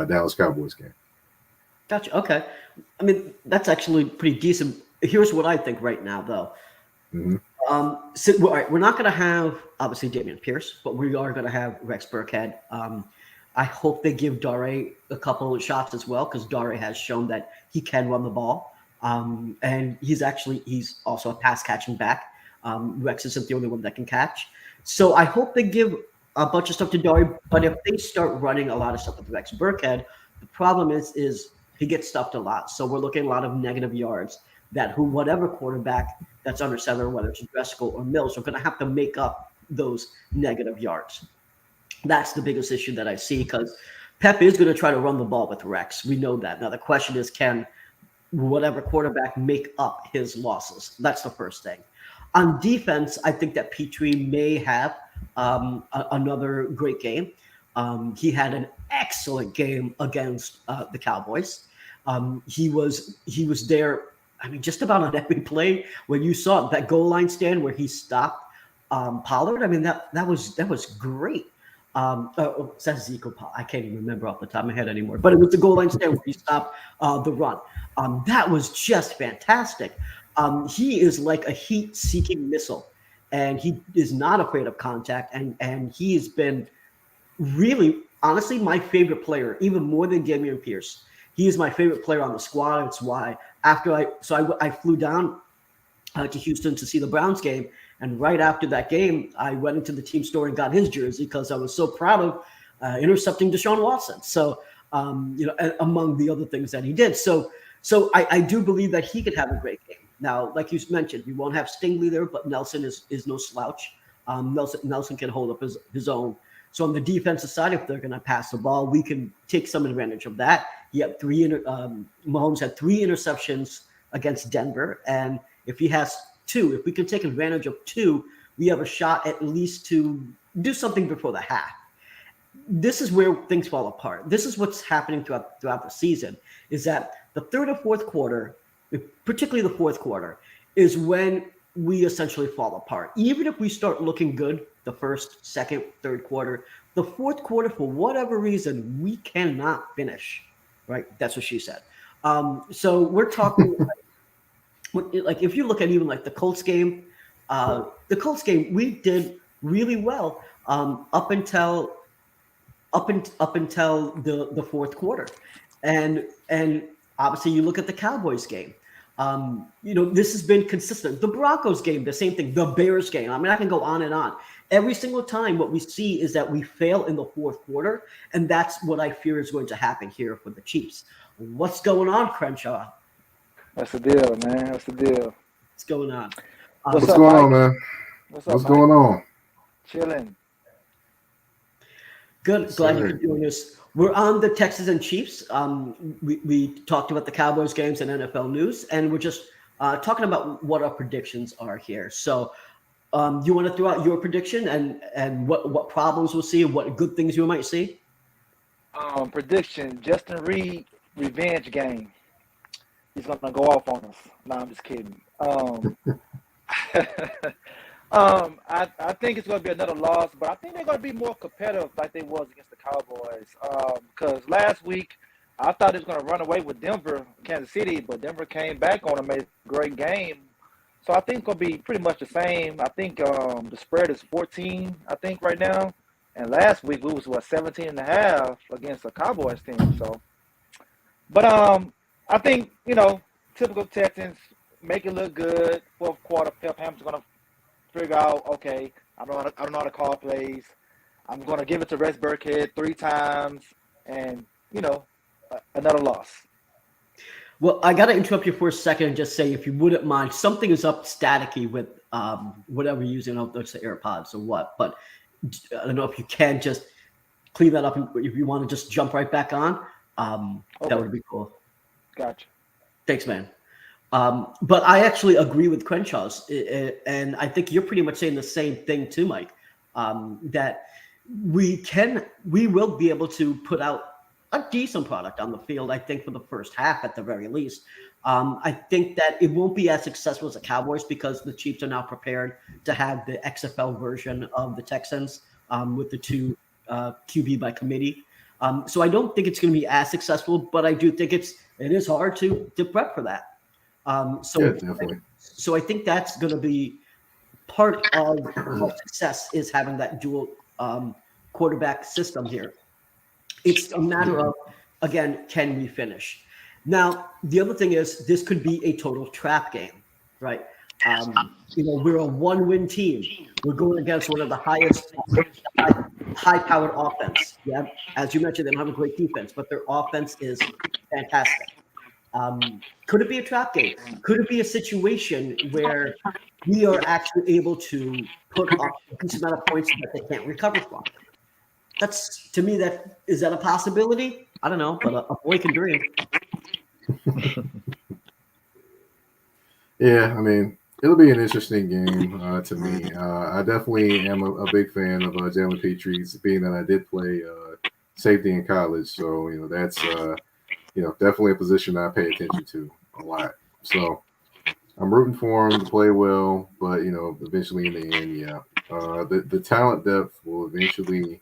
Dallas Cowboys game? Gotcha. Okay. I mean, that's actually pretty decent. Here's what I think right now, though. Mm-hmm. So, all right, we're not going to have, obviously, Dameon Pierce, but we are going to have Rex Burkhead. I hope they give Dare a couple of shots as well, because Dare has shown that he can run the ball. And he's also a pass catching back. Rex isn't the only one that can catch. So I hope they give a bunch of stuff to Dare, but if they start running a lot of stuff with Rex Burkhead, the problem is he gets stuffed a lot. So we're looking at a lot of negative yards that whatever quarterback that's under center, whether it's Driscoll or Mills, are going to have to make up those negative yards. That's the biggest issue that I see, because Pep is going to try to run the ball with Rex. We know that. Now the question is, can whatever quarterback make up his losses? That's the first thing. On defense, I think that Petrie may have another great game. He had an excellent game against the Cowboys. He was there. I mean, just about on every play. When you saw that goal line stand where he stopped Pollard, I mean that was great. That's Zeke Pollard. I can't even remember off the top of my head anymore. But it was the goal line stand where he stopped the run. That was just fantastic. He is like a heat-seeking missile, and he is not afraid of contact. And he has been really, honestly, my favorite player, even more than Dameon Pierce. He is my favorite player on the squad. It's why I flew down to Houston to see the Browns game, and right after that game, I went into the team store and got his jersey because I was so proud of intercepting Deshaun Watson. So, among the other things that he did. So I do believe that he could have a great game. Now, like you mentioned, we won't have Stingley there, but Nelson is no slouch. Nelson can hold up his own. So on the defensive side, if they're going to pass the ball, we can take some advantage of that. He had Mahomes had 3 interceptions against Denver, and if he has 2, if we can take advantage of 2, we have a shot at least to do something before the half. This is where things fall apart. This is what's happening throughout the season, is that the third or fourth quarter, particularly the fourth quarter, is when we essentially fall apart. Even if we start looking good the first, second, third quarter, the fourth quarter, for whatever reason, we cannot finish. Right? That's what she said. So we're talking like if you look at even like the Colts game, we did really well up until the fourth quarter, and obviously you look at the Cowboys game. This has been consistent. The Broncos game, the same thing. The Bears game. I mean, I can go on and on. Every single time, what we see is that we fail in the fourth quarter, and that's what I fear is going to happen here for the Chiefs. What's going on, Crenshaw? That's the deal, man. That's the deal. What's going on? What's going on, man? What's going on? Chilling. Good. Glad you could join us. We're on the Texans and Chiefs. We talked about the Cowboys games and NFL news, and we're just talking about what our predictions are here. So you want to throw out your prediction and what problems we'll see and what good things you might see? Prediction, Justin Reed revenge game. He's going to go off on us. No, I'm just kidding. I think it's going to be another loss, but I think they're going to be more competitive like they was against the Cowboys. Because last week, I thought it was going to run away with Denver, Kansas City, but Denver came back on and made a great game. So I think it's going to be pretty much the same. I think the spread is 14, I think, right now. And last week, we was, 17.5 against the Cowboys team. So, but I think, typical Texans, make it look good. Fourth quarter, Pep Ham's going to figure out, okay, I don't know how to call plays. I'm going to give it to Rex Burkhead 3 times and, another loss. Well, I got to interrupt you for a second and just say, if you wouldn't mind, something is up staticky with whatever you're using. I don't know if it's the AirPods or what, but I don't know if you can just clean that up. If you want to just jump right back on, Okay. That would be cool. Gotcha. Thanks, man. But I actually agree with Crenshaw's, and I think you're pretty much saying the same thing too, Mike. That we will be able to put out a decent product on the field, I think, for the first half at the very least. I think that it won't be as successful as the Cowboys because the Chiefs are now prepared to have the XFL version of the Texans with the two QB by committee. So I don't think it's going to be as successful, but I do think it is hard to prep for that. Definitely. So I think that's going to be part of how success is having that dual quarterback system here. It's a matter of, again, can we finish? Now, the other thing is this could be a total trap game, right? We're a one-win team. We're going against one of the highest high-powered offense. Yeah, as you mentioned, they don't have a great defense, but their offense is fantastic. Could it be a trap game? Could it be a situation where we are actually able to put up a decent amount of points that they can't recover from? That's, to me, is that a possibility? I don't know, but a boy can dream. Yeah, I mean, it'll be an interesting game to me. I definitely am a big fan of Jalen Petries, being that I did play safety in college. So, that's, definitely a position I pay attention to a lot. So I'm rooting for him to play well, but, eventually in the end, the talent depth will eventually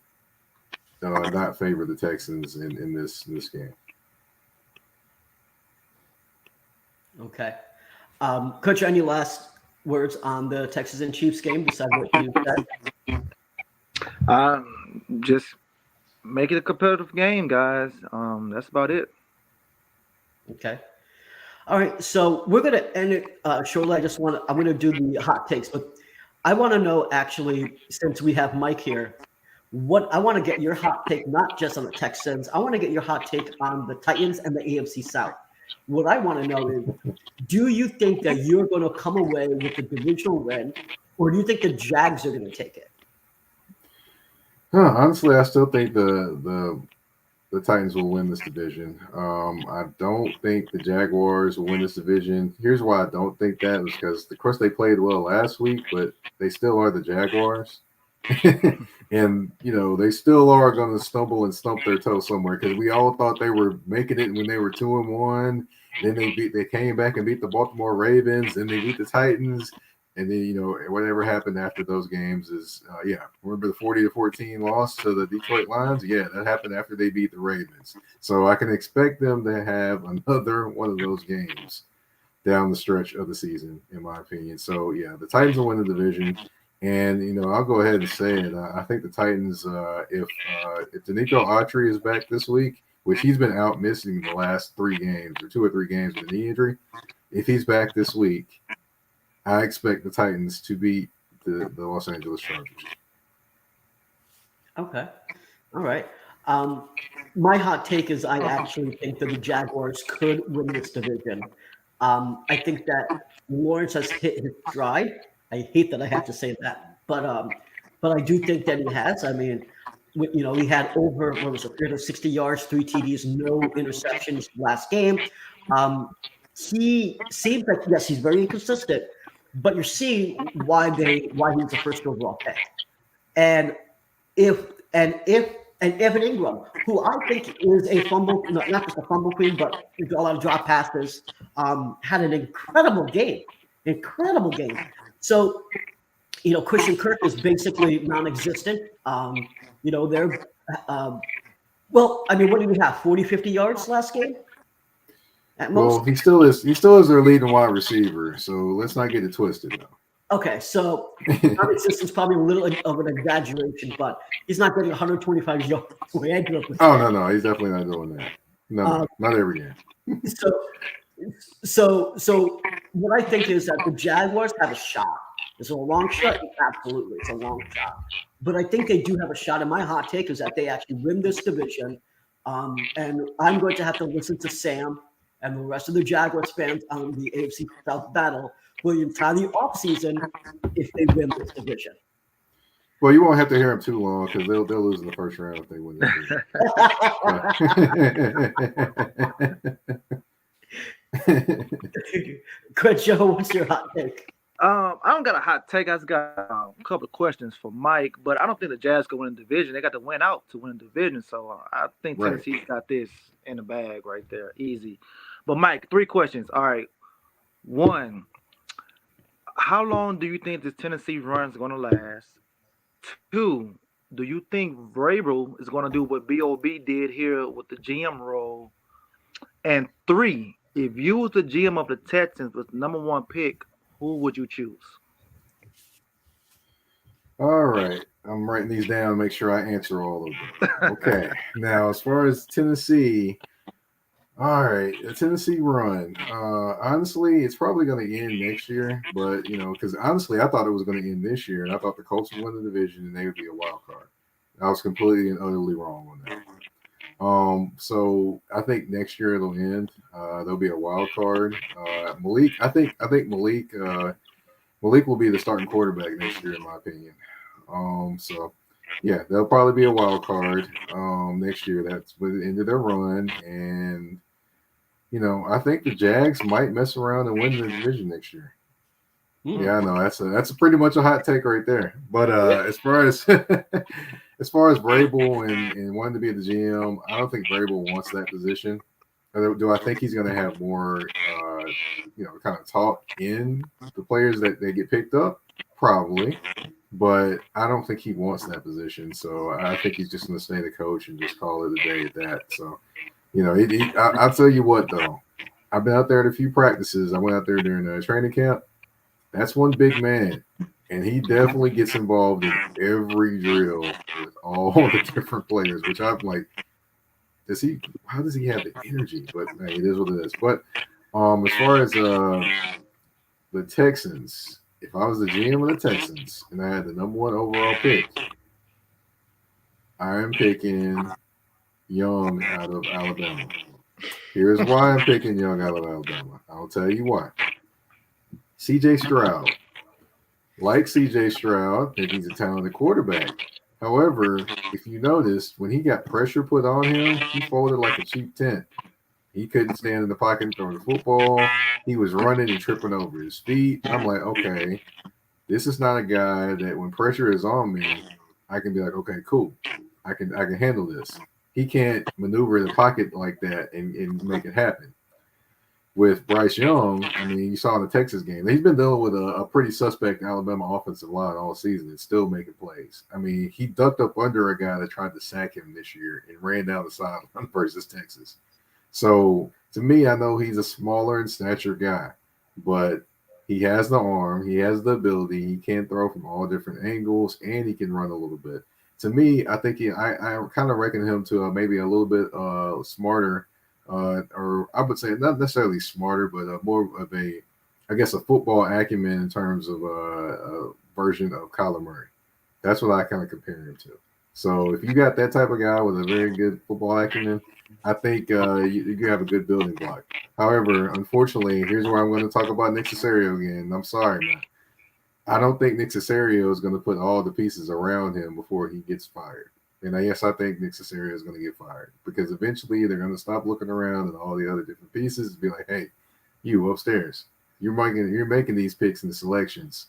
not favor the Texans in this game. Okay. Coach, any last words on the Texans and Chiefs game besides what you said? Just make it a competitive game, guys. That's about it. Okay. All right. So we're going to end it shortly. I'm going to do the hot takes, but I want to know, actually, since we have Mike here, I want to get your hot take, not just on the Texans. I want to get your hot take on the Titans and the AFC South. What I want to know is, do you think that you're going to come away with the divisional win, or do you think the Jags are going to take it? Honestly, I still think the Titans will win this division. I don't think the Jaguars will win this division. Here's why I don't think that is because, of course, they played well last week, but they still are the Jaguars. And, they still are going to stumble and stump their toe somewhere because we all thought they were making it when they were 2-1. Then they came back and beat the Baltimore Ravens, and they beat the Titans. And then, whatever happened after those games is, remember the 40-14 loss to the Detroit Lions? Yeah, that happened after they beat the Ravens. So I can expect them to have another one of those games down the stretch of the season, in my opinion. So, the Titans will win the division. And, I'll go ahead and say it. I think the Titans, if Danico Autry is back this week, which he's been out missing the last 3 games or 2 or 3 games with a knee injury, if he's back this week, I expect the Titans to beat the Los Angeles Chargers. Okay. All right. My hot take is I actually think that the Jaguars could win this division. I think that Lawrence has hit his stride. I hate that I have to say that, but I do think that he has. I mean, he had over 360 yards, 3 TDs, no interceptions last game. He seems like, yes, he's very inconsistent, but you're seeing why he's the first overall pick. And if Evan Ingram, who I think is a fumble, not just a fumble queen, but a lot of drop passes, had an incredible game. So, Christian Kirk is basically non-existent. They're what did we have? 40, 50 yards last game? At most? Well, he still is their leading wide receiver, so let's not get it twisted though. Okay, so non-existent is probably a little of an exaggeration, but he's not getting 125 yards. Oh, no, he's definitely not doing that. No, not every game. So what I think is that the Jaguars have a shot. Is it a long shot? Absolutely, it's a long shot. But I think they do have a shot. And my hot take is that they actually win this division. And I'm going to have to listen to Sam and the rest of the Jaguars fans on the AFC South battle for the entire offseason if they win this division. Well, you won't have to hear them too long because they'll lose in the first round if they win the division. Crenshaw, what's your hot take? I don't got a hot take. I just got a couple of questions for Mike, but I don't think the Jazz can win the division. They got to win out to win the division, so I think Right. Tennessee's got this in the bag right there, easy. But Mike, 3 questions. All right, one, how long do you think this Tennessee run is going to last? Two, do you think Vrabel is going to do what Bob did here with the GM role? And three, if you was the GM of the Texans with the number 1 pick, who would you choose? All right. I'm writing these down to make sure I answer all of them. Okay. Now, as far as Tennessee, all right, the Tennessee run. Honestly, it's probably going to end next year, but because honestly, I thought it was going to end this year, and I thought the Colts would win the division and they would be a wild card. I was completely and utterly wrong on that. So I think next year it'll end. There'll be a wild card. Malik, I think Malik will be the starting quarterback next year, in my opinion. So yeah, there'll probably be a wild card next year. That's the end of their run, and I think the Jags might mess around and win the division next year. Yeah, I know that's pretty much a hot take right there. But as far as Vrabel and wanting to be the GM, I don't think Vrabel wants that position. Do I think he's going to have more, kind of talk in the players that they get picked up? Probably, but I don't think he wants that position. So I think he's just going to stay the coach and just call it a day at that. So, I'll tell you what though, I've been out there at a few practices. I went out there during a training camp. That's one big man, and he definitely gets involved in every drill with all the different players, which I'm like, how does he have the energy? But hey, it is what it is. But as far as the Texans, if I was the GM of the Texans and I had the number 1 overall pick, I am picking Young out of Alabama. Here's why I'm picking Young out of Alabama. I'll tell you why. C.J. Stroud. Like C.J. Stroud, I think he's a talented quarterback. However, if you noticed, when he got pressure put on him, he folded like a cheap tent. He couldn't stand in the pocket and throw the football. He was running and tripping over his feet. I'm like, okay, this is not a guy that when pressure is on me, I can be like, okay, cool. I can handle this. He can't maneuver the pocket like that and make it happen. With Bryce Young, I mean, you saw in the Texas game, he's been dealing with a pretty suspect Alabama offensive line all season and still making plays. I mean, he ducked up under a guy that tried to sack him this year and ran down the sideline versus Texas. So, to me, I know he's a smaller in stature guy, but he has the arm, he has the ability, he can throw from all different angles, and he can run a little bit. To me, I think I kind of reckon him to maybe a little bit smarter. Or I would say not necessarily smarter, but more of a football acumen in terms of a version of Kyler Murray. That's what I kind of compare him to. So if you got that type of guy with a very good football acumen, I think you have a good building block. However, unfortunately, here's where I'm going to talk about Nick Caserio again. I'm sorry, man. I don't think Nick Caserio is going to put all the pieces around him before he gets fired. And yes, I think Nick Caserio is going to get fired because eventually they're going to stop looking around and all the other different pieces and be like, hey, you upstairs, you're making these picks and the selections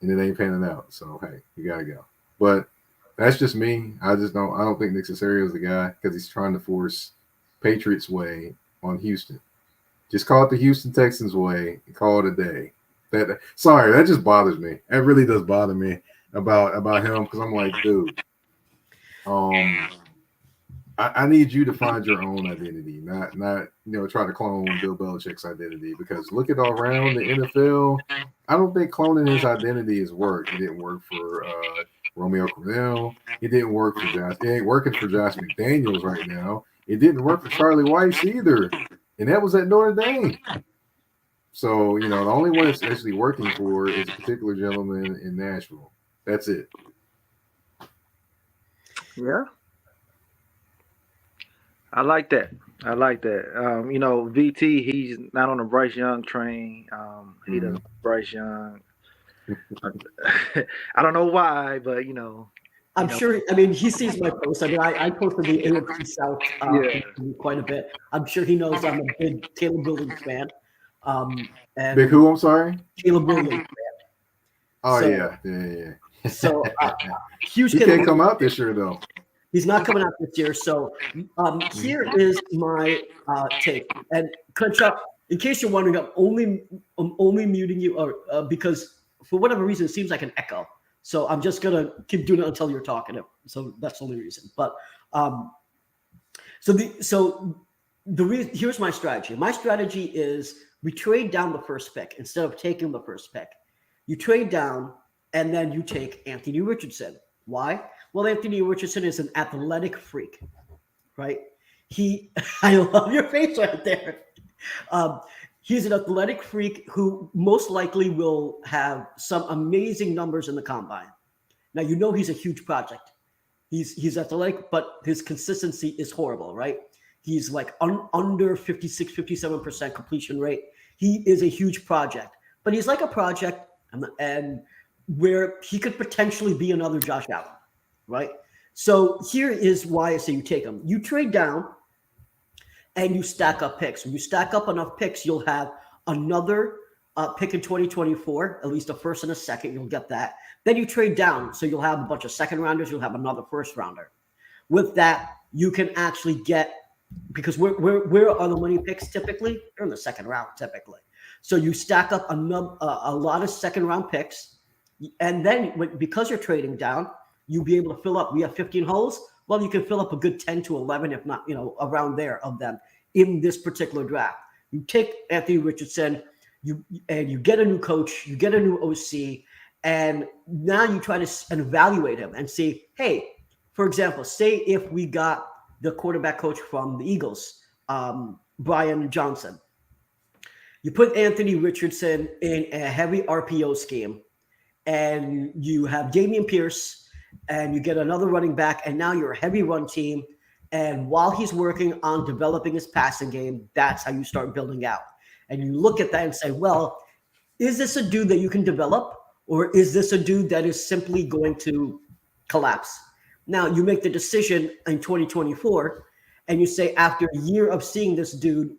and it ain't panning out. So, hey, you got to go. But that's just me. I don't think Nick Caserio is the guy because he's trying to force Patriots way on Houston. Just call it the Houston Texans way and call it a day. That just bothers me. It really does bother me about him because I'm like, dude, I need you to find your own identity, not try to clone Bill Belichick's identity. Because look at all around the NFL, I don't think cloning his identity has worked. It didn't work for Romeo Crennel. It didn't work for Josh. It ain't working for Josh McDaniels right now. It didn't work for Charlie Weiss either, and that was at Notre Dame. So the only one it's actually working for is a particular gentleman in Nashville. That's it. Yeah. I like that. VT, he's not on the Bryce Young train. He doesn't Bryce Young. I don't know why, but I'm sure. I mean, he sees my posts. I mean, I posted the AFC South quite a bit. I'm sure he knows I'm a big Taylor Buildings fan. And Big who? I'm sorry. Caleb Williams. Oh So- yeah. So huge. He Caleb can't come Williams. out this year though. He's not coming out this year. So here is my take. And Crenshaw, in case you're wondering, I'm only muting you, or because for whatever reason it seems like an echo. So I'm just gonna keep doing it until you're talking. So that's the only reason. But here's my strategy. My strategy is we trade down the first pick instead of taking the first pick. You trade down and then you take Anthony Richardson. Why? Well, Anthony Richardson is an athletic freak, right? I love your face right there. He's an athletic freak who most likely will have some amazing numbers in the combine. Now, you know he's a huge project. He's athletic, but his consistency is horrible, right? He's like under 56, 57% completion rate. He is a huge project, but he's like a project and where he could potentially be another Josh Allen, right? So here is why I say you take him. You trade down and you stack up picks. When you stack up enough picks, you'll have another pick in 2024, at least a first and a second. You'll get that. Then you trade down. So you'll have a bunch of second rounders. You'll have another first rounder. With that, you can actually get, because we're on the money picks typically, they're in the second round typically. So you stack up a lot of second round picks. And then because you're trading down, you'll be able to fill up. We have 15 holes. Well, you can fill up a good 10 to 11, if not, around there of them in this particular draft. You take Anthony Richardson, you get a new coach, you get a new OC, and now you try to evaluate him and see, hey, for example, say if we got the quarterback coach from the Eagles, Brian Johnson. You put Anthony Richardson in a heavy RPO scheme, and you have Dameon Pierce, and you get another running back, and now you're a heavy run team. And while he's working on developing his passing game, that's how you start building out. And you look at that and say, well, is this a dude that you can develop, or is this a dude that is simply going to collapse? Now, you make the decision in 2024, and you say, after a year of seeing this dude,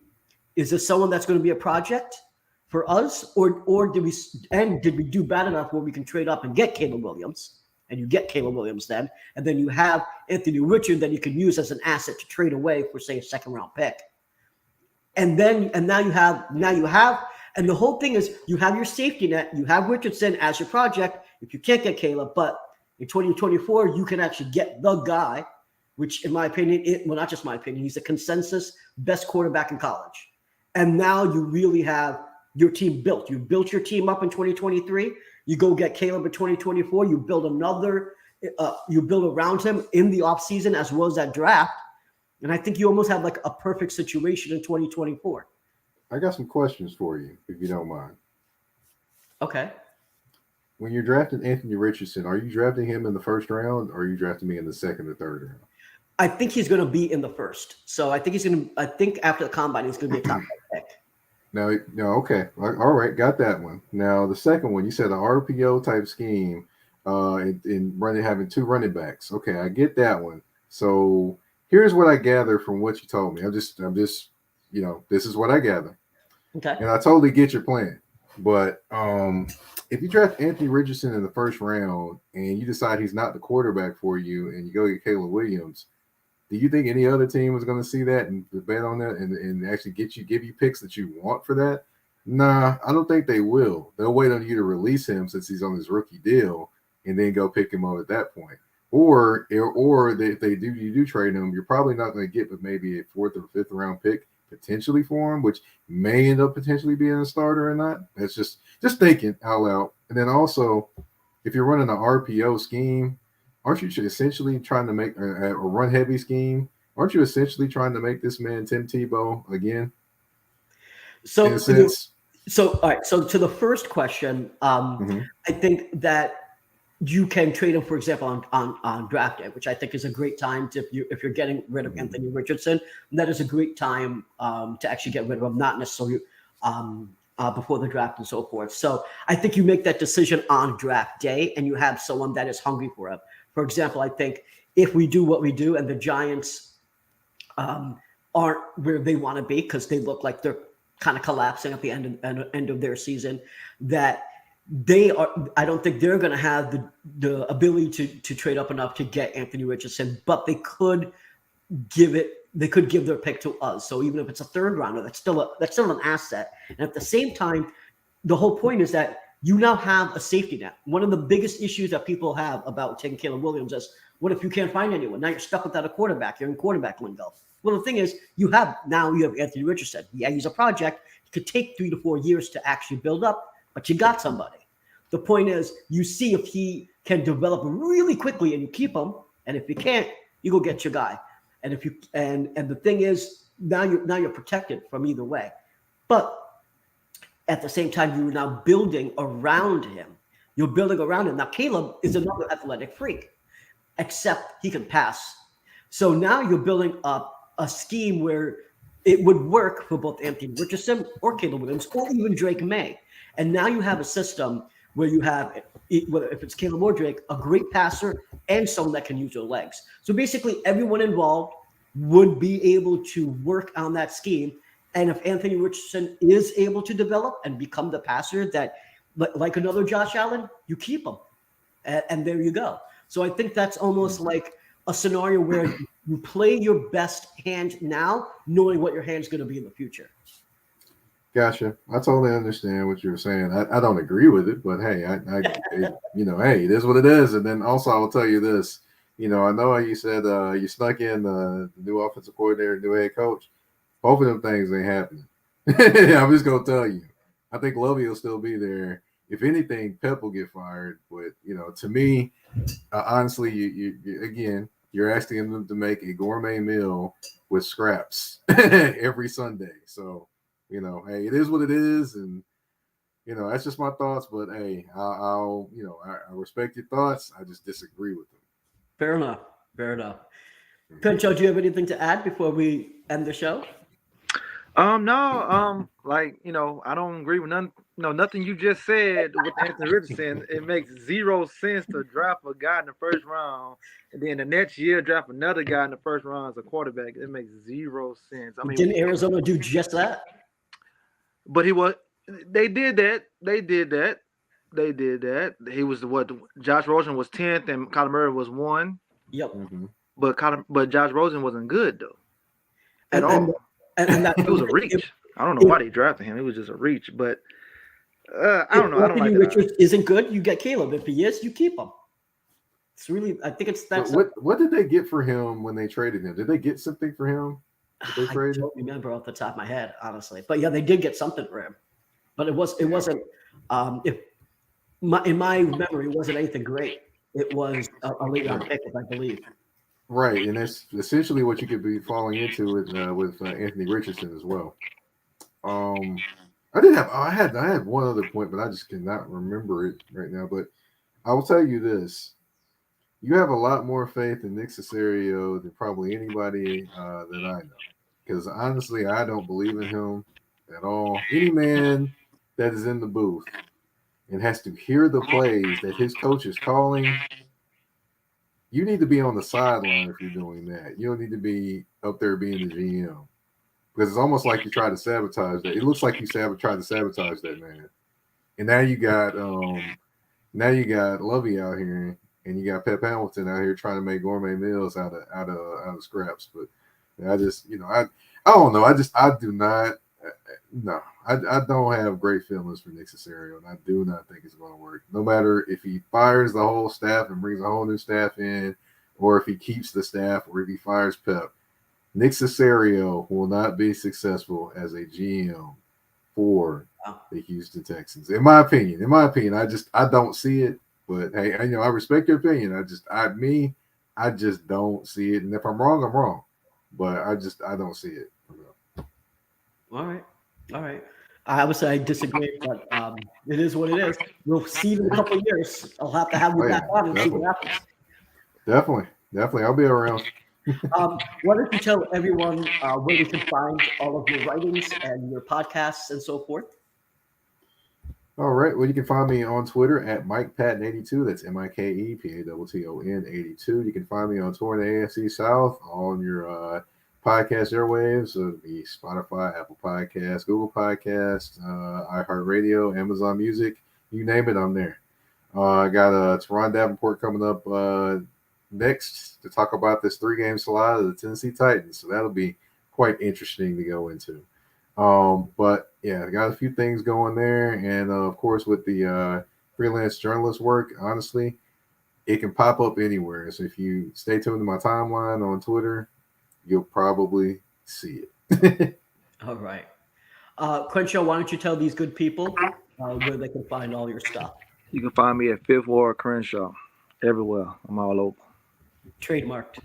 is this someone that's going to be a project for us, or did we do bad enough where we can trade up and get Caleb Williams, and you get Caleb Williams then, and then you have Anthony Richard that you can use as an asset to trade away for, say, a second round pick, and now you have, and the whole thing is you have your safety net, you have Richardson as your project if you can't get Caleb, but in 2024 you can actually get the guy, which in my opinion, not just my opinion, he's a consensus best quarterback in college, and now you really have your team built. You built your team up in 2023. You go get Caleb in 2024. You build you build around him in the offseason as well as that draft. And I think you almost have like a perfect situation in 2024. I got some questions for you, if you don't mind. Okay. When you're drafting Anthony Richardson, are you drafting him in the first round, or are you drafting me in the second or third round? I think he's going to be in the first. So I think after the combine, he's going to be a top pick. No, okay. All right, got that one. Now, the second one, you said an RPO type scheme having two running backs. Okay, I get that one. So here's what I gather from what you told me. I'm just, this is what I gather. Okay. And I totally get your plan. But if you draft Anthony Richardson in the first round and you decide he's not the quarterback for you and you go get Caleb Williams, do you think any other team is going to see that and bet on that and actually give you picks that you want for that? Nah, I don't think they will. They'll wait on you to release him since he's on his rookie deal and then go pick him up at that point. Or if you do trade him, you're probably not going to get but maybe a fourth or fifth round pick potentially for him, which may end up potentially being a starter or not. That's just thinking out loud. And then also, if you're running an RPO scheme, aren't you essentially trying to make a run heavy scheme? Aren't you essentially trying to make this man Tim Tebow again? So, all right. So to the first question, I think that you can trade him, for example, on draft day, which I think is a great time if you're getting rid of Anthony Richardson. That is a great time to actually get rid of him, not necessarily before the draft and so forth. So I think you make that decision on draft day, and you have someone that is hungry for him. For example, I think if we do what we do and the Giants aren't where they want to be because they look like they're kind of collapsing at the end of their season, that I don't think they're going to have the ability to trade up enough to get Anthony Richardson, but they could give their pick to us. So even if it's a third rounder, that's still an asset. And at the same time, the whole point is that you now have a safety net. One of the biggest issues that people have about taking Caleb Williams is, what if you can't find anyone? Now you're stuck without a quarterback. You're in quarterback lingo. Well, the thing is, you have Anthony Richardson. Yeah, he's a project. It could take 3 to 4 years to actually build up, but you got somebody. The point is, you see if he can develop really quickly and you keep him, and if you can't, you go get your guy. And if you and the thing is, now you're protected from either way. But at the same time, you're now building around him. You're building around him. Now, Caleb is another athletic freak, except he can pass. So now you're building up a scheme where it would work for both Anthony Richardson or Caleb Williams or even Drake May. And now you have a system where you have, whether if it's Caleb or Drake, a great passer and someone that can use their legs. So basically everyone involved would be able to work on that scheme. And if Anthony Richardson is able to develop and become the passer that, like another Josh Allen, you keep him. And there you go. So I think that's almost like a scenario where you play your best hand now, knowing what your hand's going to be in the future. Gotcha. I totally understand what you're saying. I don't agree with it, but hey, hey, it is what it is. And then also, I will tell you this. I know you said you snuck in the new offensive coordinator, new head coach. Both of them things ain't happening. I'm just gonna tell you. I think Lovey will still be there. If anything, Pep will get fired. But to me, honestly, you're asking them to make a gourmet meal with scraps every Sunday. So, hey, it is what it is, and that's just my thoughts. But hey, I respect your thoughts. I just disagree with them. Fair enough. Crenshaw, do you have anything to add before we end the show? No, I don't agree with nothing you just said with Anthony Richardson. It makes zero sense to draft a guy in the first round and then the next year draft another guy in the first round as a quarterback. It makes zero sense. I mean, didn't Arizona do just that? But they did that. He was Josh Rosen was 10th and Kyler Murray was 1. Yep. Mm-hmm. But Josh Rosen wasn't good though. At all. And that it was a reach. I don't know why they drafted him. It was just a reach. But I don't know. I don't like that. Richards isn't good, you get Caleb. If he is, you keep him. It's really, I think that's what did they get for him when they traded him? Did they get something for him? I don't remember off the top of my head, honestly. But yeah, they did get something for him. But it wasn't in my memory, it wasn't anything great. It was a late round pick, I believe. Right, and that's essentially what you could be falling into with Anthony Richardson as well. I had one other point, but I just cannot remember it right now. But I will tell you this: you have a lot more faith in Nick Caserio than probably anybody that I know. Because honestly, I don't believe in him at all. Any man that is in the booth and has to hear the plays that his coach is calling, you need to be on the sideline if you're doing that. You don't need to be up there being the GM. Because it's almost like you try to sabotage that. It looks like you tried to sabotage that man. And now you got Lovey out here, and you got Pep Hamilton out here trying to make gourmet meals out of scraps. But I just, I don't know. I don't have great feelings for Nick Caserio, and I do not think it's going to work. No matter if he fires the whole staff and brings a whole new staff in, or if he keeps the staff, or if he fires Pep, Nick Caserio will not be successful as a GM for the Houston Texans. In my opinion, I don't see it. But hey, I respect your opinion. I just don't see it. And if I'm wrong, I'm wrong. But I don't see it. All right. I would say I disagree, but it is what it is. We'll see in a couple of years. I'll have to have you back on and see what happens. Definitely. I'll be around. Why don't you tell everyone where you can find all of your writings and your podcasts and so forth? All right. Well, you can find me on Twitter at Mike Patton 82. That's MikePatton 82. You can find me on Touring the AFC South on your podcast airwaves. So it'll be Spotify, Apple Podcasts, Google Podcasts, iHeartRadio, Amazon Music, you name it, I'm there. I got Teron Davenport coming up next to talk about this 3-game slide of the Tennessee Titans. So that'll be quite interesting to go into. But yeah, I got a few things going there. And of course, with the freelance journalist work, honestly, it can pop up anywhere. So if you stay tuned to my timeline on Twitter, you'll probably see it. All right. Crenshaw, why don't you tell these good people where they can find all your stuff? You can find me at Fifth Ward Crenshaw. Everywhere. I'm all over. Trademarked.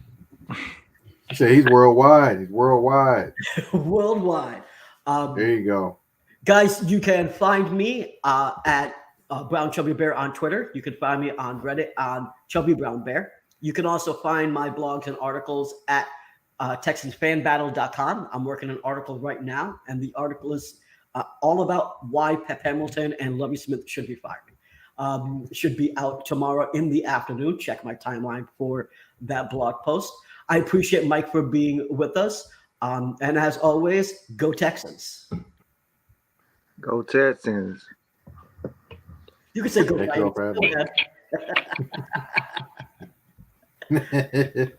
You say he's worldwide. He's worldwide. Worldwide. There you go. Guys, you can find me at Brown Chubby Bear on Twitter. You can find me on Reddit on Chubby Brown Bear. You can also find my blogs and articles at TexansFanBattle.com. I'm working an article right now, and the article is all about why Pep Hamilton and Lovie Smith should be fired. Should be out tomorrow in the afternoon. Check my timeline for that blog post. I appreciate Mike for being with us. And as always, go Texans. Go Texans. You can say go Thank you all Titans. for having me.